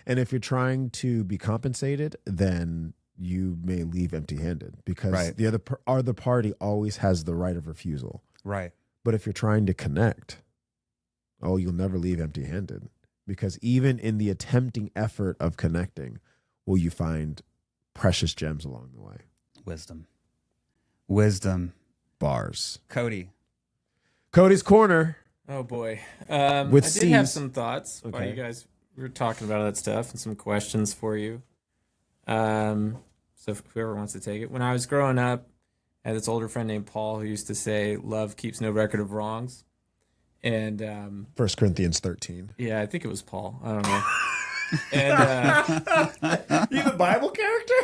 [SPEAKER 2] if you're trying to be compensated, then you may leave empty-handed, because the other party always has the right of refusal.
[SPEAKER 3] Right.
[SPEAKER 2] But if you're trying to connect, you'll never leave empty-handed, because even in the attempting effort of connecting, will you find precious gems along the way.
[SPEAKER 3] Wisdom.
[SPEAKER 2] Bars. Cody's Corner.
[SPEAKER 4] Oh boy.
[SPEAKER 2] With
[SPEAKER 4] I did have
[SPEAKER 2] C's.
[SPEAKER 4] some thoughts while
[SPEAKER 2] Okay.
[SPEAKER 4] you guys were talking about that stuff, and some questions for you. So whoever wants to take it. When I was growing up, I had this older friend named Paul who used to say, "Love keeps no record of wrongs." And
[SPEAKER 2] 1 Corinthians 13.
[SPEAKER 4] yeah, I think it was Paul. I don't know. And
[SPEAKER 2] You the Bible character?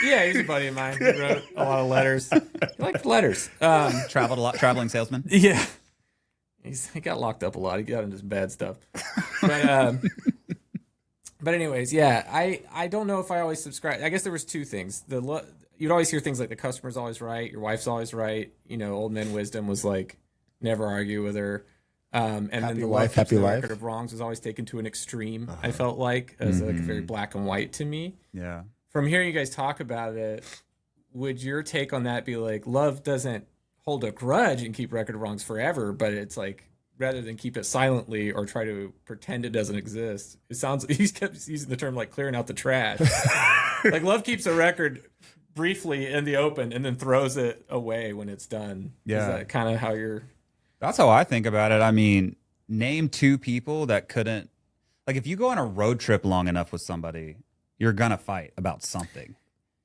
[SPEAKER 4] yeah, he's a buddy of mine. He wrote a lot of letters. He liked letters.
[SPEAKER 3] Traveled a lot, traveling salesman.
[SPEAKER 4] Yeah. He got locked up a lot. He got into some bad stuff. But anyways, yeah, I don't know if I always subscribe. I guess there was two things. You'd always hear things like the customer's always right, your wife's always right. You know, old men wisdom was like never argue with her. And
[SPEAKER 2] Happy
[SPEAKER 4] then the
[SPEAKER 2] wife,
[SPEAKER 4] love keeps
[SPEAKER 2] happy
[SPEAKER 4] no
[SPEAKER 2] life.
[SPEAKER 4] record of wrongs was always taken to an extreme. I felt like as like very black and white to me.
[SPEAKER 3] Yeah.
[SPEAKER 4] From hearing you guys talk about it, would your take on that be like love doesn't hold a grudge and keep record of wrongs forever, but it's like rather than keep it silently or try to pretend it doesn't exist, it sounds he's kept using the term like clearing out the trash. Like love keeps a record briefly in the open and then throws it away when it's done.
[SPEAKER 3] Yeah.
[SPEAKER 4] Is that kind of how you're
[SPEAKER 3] That's how I think about it. I mean, name two people that couldn't, like, if you go on a road trip long enough with somebody, you're going to fight about something.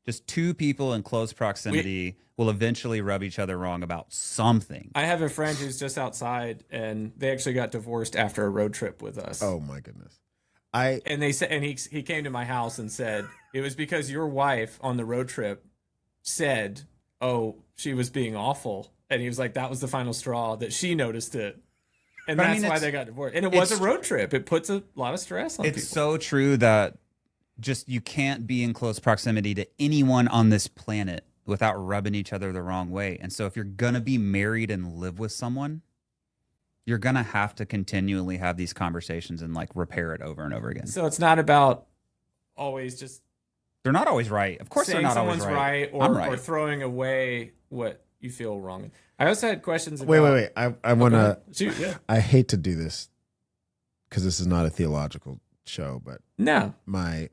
[SPEAKER 3] Just two people in close proximity will eventually rub each other wrong about something.
[SPEAKER 4] I have a friend who's just outside and they actually got divorced after a road trip with us.
[SPEAKER 2] Oh my goodness.
[SPEAKER 4] And they said, and he came to my house and said it was because your wife on the road trip said, "Oh, she was being awful," and he was like, "That was the final straw that she noticed it," and
[SPEAKER 3] But I
[SPEAKER 4] that's
[SPEAKER 3] mean,
[SPEAKER 4] why
[SPEAKER 3] it's-
[SPEAKER 4] they got divorced. And it was a road trip. It puts a lot of stress on
[SPEAKER 3] It's
[SPEAKER 4] people.
[SPEAKER 3] so true that just you can't be in close proximity to anyone on this planet without rubbing each other the wrong way. And so if you're going to be married and live with someone, you're going to have to continually have these conversations and like repair it over and over again.
[SPEAKER 4] So it's not about always just
[SPEAKER 3] They're not always right. Of course, they're
[SPEAKER 4] saying
[SPEAKER 3] not always
[SPEAKER 4] someone's right,
[SPEAKER 3] I'm right.
[SPEAKER 4] or throwing away what you feel wrong. I also had questions about...
[SPEAKER 2] Wait. I want to.
[SPEAKER 4] Shoot, yeah.
[SPEAKER 2] I hate to do this because this is not a theological show, but
[SPEAKER 4] No.
[SPEAKER 2] my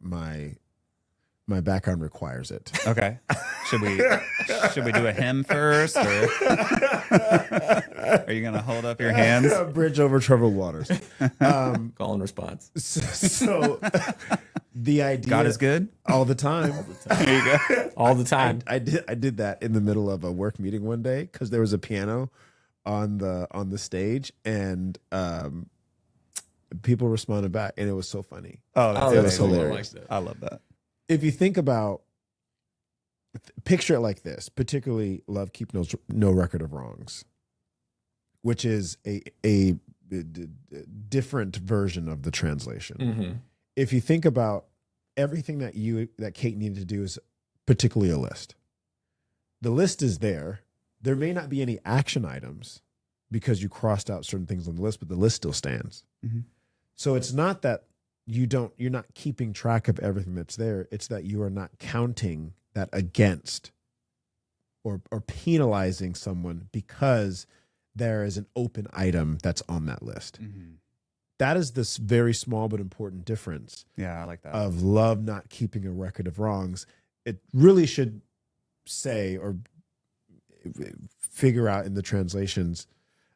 [SPEAKER 2] background requires it.
[SPEAKER 3] Okay. Should we do a hymn first, or are you gonna hold up your hands?
[SPEAKER 2] Bridge over troubled waters.
[SPEAKER 4] Call and response.
[SPEAKER 2] So the idea
[SPEAKER 3] God is good
[SPEAKER 2] all the time.
[SPEAKER 3] There you go.
[SPEAKER 4] All the time.
[SPEAKER 2] I did that in the middle of a work meeting one day because there was a piano on the stage and people responded back and it was so funny.
[SPEAKER 3] Oh,
[SPEAKER 4] Oh,
[SPEAKER 2] It
[SPEAKER 4] that's
[SPEAKER 2] was
[SPEAKER 4] cool. I
[SPEAKER 2] hilarious.
[SPEAKER 4] like that.
[SPEAKER 3] I love that.
[SPEAKER 2] If you think about, picture it like this, particularly love keep no record of wrongs, which is a different version of the translation.
[SPEAKER 4] Mm-hmm.
[SPEAKER 2] If you think about everything that Kate needed to do is particularly a list. The list is there. There may not be any action items because you crossed out certain things on the list, but the list still stands.
[SPEAKER 3] Mhm.
[SPEAKER 2] So it's not that you're not keeping track of everything that's there. It's that you are not counting that against or penalizing someone because there is an open item that's on that list.
[SPEAKER 3] Mm-hmm.
[SPEAKER 2] That is this very small but important difference
[SPEAKER 3] Yeah, I like that.
[SPEAKER 2] of love not keeping a record of wrongs. It really should say or figure out in the translations.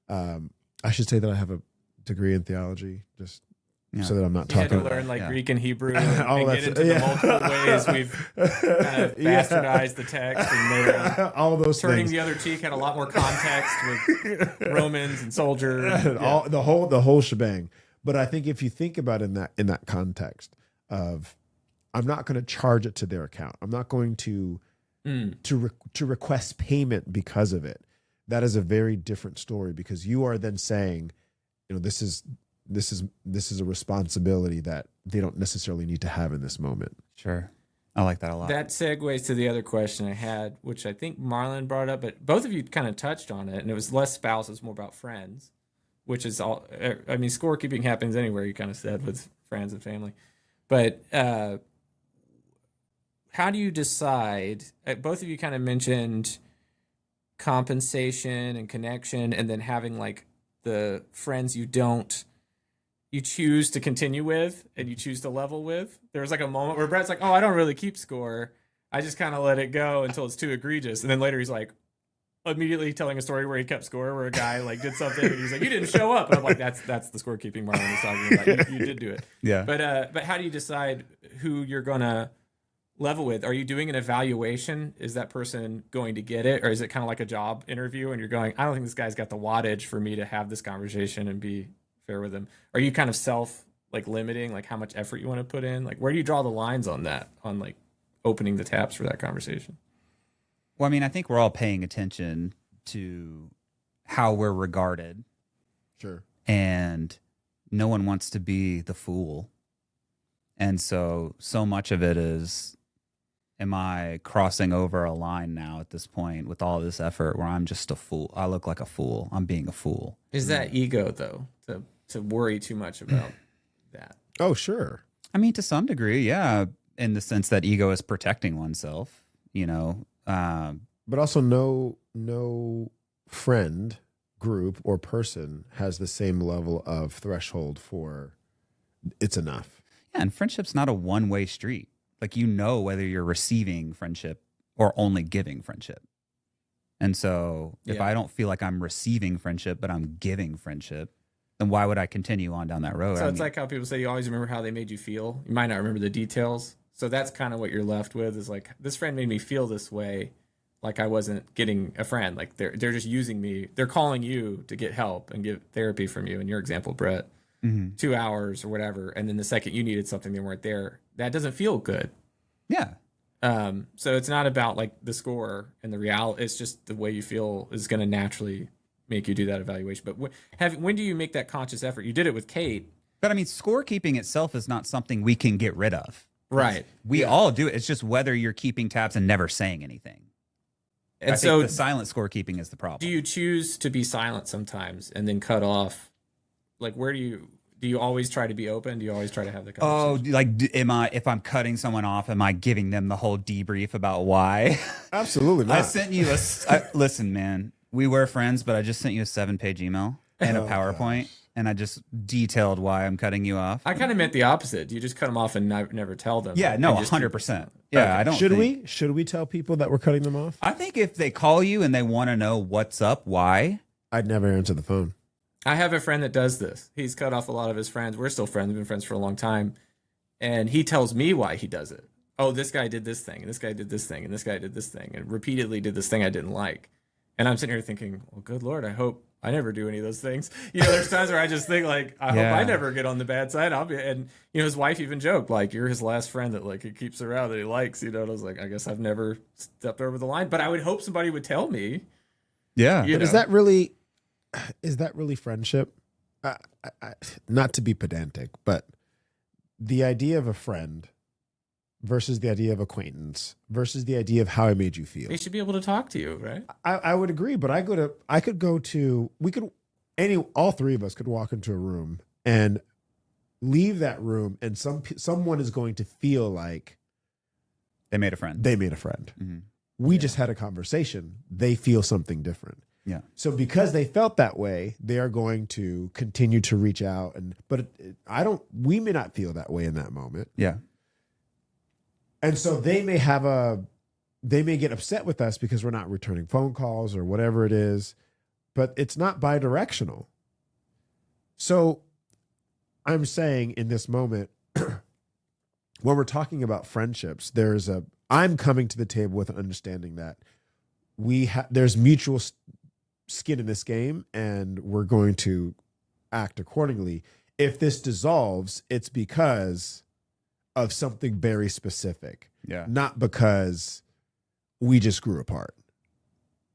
[SPEAKER 2] I should say that I have a degree in theology, just so that I'm not
[SPEAKER 4] You had
[SPEAKER 2] talking.
[SPEAKER 4] to learn like
[SPEAKER 3] Yeah.
[SPEAKER 4] Greek and Hebrew and,
[SPEAKER 2] All
[SPEAKER 4] and
[SPEAKER 2] that
[SPEAKER 4] get into the multiple ways we've kind of bastardized the text and made it.
[SPEAKER 2] all those
[SPEAKER 4] Turning
[SPEAKER 2] things.
[SPEAKER 4] the other cheek had a lot more context with Romans and soldier.
[SPEAKER 2] And all the whole shebang. But I think if you think about it in that context of, I'm not going to charge it to their account. I'm not going to request payment because of it. That is a very different story because you are then saying, this is a responsibility that they don't necessarily need to have in this moment.
[SPEAKER 3] Sure. I like that a lot.
[SPEAKER 4] That segues to the other question I had, which I think Marlon brought up, but both of you kind of touched on it, and it was less spouses, more about friends, which is all. I mean, scorekeeping happens anywhere. You kind of said with friends and family, but how do you decide? Both of you kind of mentioned compensation and connection, and then having like the friends you choose to continue with and you choose to level with. There was like a moment where Brett's like, "Oh, I don't really keep score. I just kind of let it go until it's too egregious." And then later he's like, immediately telling a story where he kept score, where a guy like did something and he's like, "You didn't show up." And I'm like, that's the scorekeeping Marlon was talking about. You did do it.
[SPEAKER 3] Yeah.
[SPEAKER 4] But how do you decide who you're gonna level with, are you doing an evaluation? Is that person going to get it? Or is it kind of like a job interview and you're going, I don't think this guy's got the wattage for me to have this conversation and be fair with him? Are you kind of like limiting like how much effort you want to put in? Like where do you draw the lines on that, on like opening the taps for that conversation?
[SPEAKER 3] Well, I mean, I think we're all paying attention to how we're regarded,
[SPEAKER 2] Sure.
[SPEAKER 3] and no one wants to be the fool. And so much of it is, am I crossing over a line now at this point with all this effort where I'm just a fool? I look like a fool. I'm being a fool.
[SPEAKER 4] Is that ego though, to worry too much about that?
[SPEAKER 2] Oh, sure.
[SPEAKER 3] I mean, to some degree, yeah, in the sense that ego is protecting oneself, you know.
[SPEAKER 2] But also no friend, group, or person has the same level of threshold for it's enough.
[SPEAKER 3] Yeah, and friendship's not a one-way street. Like, you know whether you're receiving friendship or only giving friendship. And so if I don't feel like I'm receiving friendship, but I'm giving friendship, then why would I continue on down that road?
[SPEAKER 4] So it's like how people say you always remember how they made you feel. You might not remember the details. So that's kind of what you're left with, is like, this friend made me feel this way, like I wasn't getting a friend. Like they're just using me. They're calling you to get help and get therapy from you. In your example, Brett, 2 hours or whatever. And then the second you needed something, they weren't there. That doesn't feel good.
[SPEAKER 3] Yeah.
[SPEAKER 4] So it's not about like the score and the reality. It's just the way you feel is going to naturally make you do that evaluation. But when do you make that conscious effort? You did it with Kate.
[SPEAKER 3] But I mean, scorekeeping itself is not something we can get rid of.
[SPEAKER 4] Right.
[SPEAKER 3] We all do it. It's just whether you're keeping tabs and never saying anything.
[SPEAKER 4] And
[SPEAKER 3] I
[SPEAKER 4] so
[SPEAKER 3] think the silent scorekeeping is the problem.
[SPEAKER 4] do you choose to be silent sometimes and then cut off? Like, where do you always try to be open? Do you always try to have the conversation?
[SPEAKER 3] Oh, like, if I'm cutting someone off, am I giving them the whole debrief about why?
[SPEAKER 2] Absolutely not.
[SPEAKER 3] I sent you listen, man, we were friends, but I just sent you a 7-page email and a PowerPoint, and I just detailed why I'm cutting you off.
[SPEAKER 4] I kind of meant the opposite. Do you just cut them off and never tell them?
[SPEAKER 3] Yeah, no,
[SPEAKER 4] And just
[SPEAKER 3] 100%. Yeah,
[SPEAKER 4] Okay.
[SPEAKER 3] I don't.
[SPEAKER 2] Should we tell people that we're cutting them off?
[SPEAKER 3] I think if they call you and they want to know what's up, why,
[SPEAKER 2] I'd never answer the phone.
[SPEAKER 4] I have a friend that does this. He's cut off a lot of his friends. We're still friends. We've been friends for a long time. And he tells me why he does it. Oh, this guy did this thing, and this guy did this thing, and this guy did this thing, and repeatedly did this thing I didn't like. And I'm sitting here thinking, well, good Lord, I hope I never do any of those things. You know, there's times where I just think like, I hope I never get on the bad side. And you know, his wife even joked like, you're his last friend that like he keeps around that he likes, you know. And I was like, I guess I've never stepped over the line, but I would hope somebody would tell me.
[SPEAKER 3] yeah,
[SPEAKER 4] You
[SPEAKER 2] But
[SPEAKER 4] know?
[SPEAKER 2] is that really friendship? Not to be pedantic, but the idea of a friend versus the idea of acquaintance versus the idea of how I made you feel.
[SPEAKER 4] They should be able to talk to you, right?
[SPEAKER 2] I would agree, but all three of us could walk into a room and leave that room, and someone is going to feel like
[SPEAKER 3] they made a friend.
[SPEAKER 2] they made a friend.
[SPEAKER 3] Mm-hmm.
[SPEAKER 2] We just had a conversation. They feel something different.
[SPEAKER 3] Yeah.
[SPEAKER 2] So because they felt that way, they are going to continue to reach out. We may not feel that way in that moment.
[SPEAKER 3] Yeah.
[SPEAKER 2] And so they may get upset with us because we're not returning phone calls or whatever it is, but it's not bi-directional. So I'm saying in this moment, when we're talking about friendships, I'm coming to the table with an understanding that there's mutual skin in this game, and we're going to act accordingly. If this dissolves, it's because of something very specific, not because we just grew apart.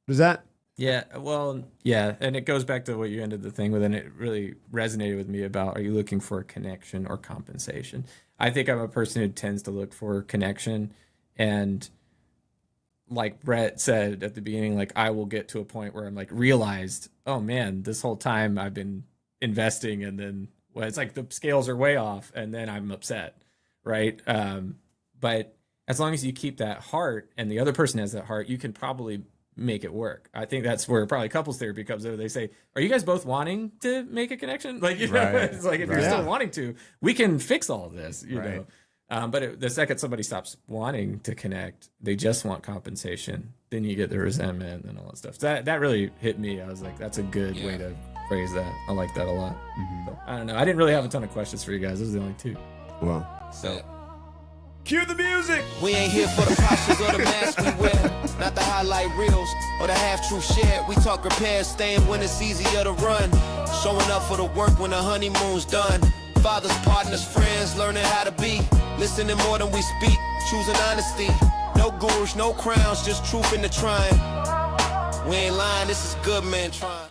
[SPEAKER 2] Does that?
[SPEAKER 4] Yeah, well, yeah, and it goes back to what you ended the thing with, and it really resonated with me about, are you looking for a connection or compensation? I think I'm a person who tends to look for connection, and like Brett said at the beginning, like I will get to a point where I'm like realized, oh man, this whole time I've been investing, and then it's like the scales are way off, and then I'm upset, right? But as long as you keep that heart and the other person has that heart, you can probably make it work. I think that's where probably couples therapy comes in. They say, are you guys both wanting to make a connection? Like, you know, it's like, if you're still wanting to, we can fix all of this, you know. But the second somebody stops wanting to connect, they just want compensation, then you get the resentment and all that stuff. So that really hit me. I was like, that's a good way to phrase that. I like that a lot. So, I don't know. I didn't really have a ton of questions for you guys. Those are the only two.
[SPEAKER 2] Well,
[SPEAKER 4] So
[SPEAKER 2] Cue the music.
[SPEAKER 5] We ain't here for the postures or the masks we wear, not the highlight reels or the half-truth share. We talk repairs, staying when it's easier to run, showing up for the work when the honeymoon's done. Fathers, partners, friends, learning how to be, listening more than we speak, choosing honesty. No gurus, no crowns, just truth in the trying. We ain't lying, this is good man trying.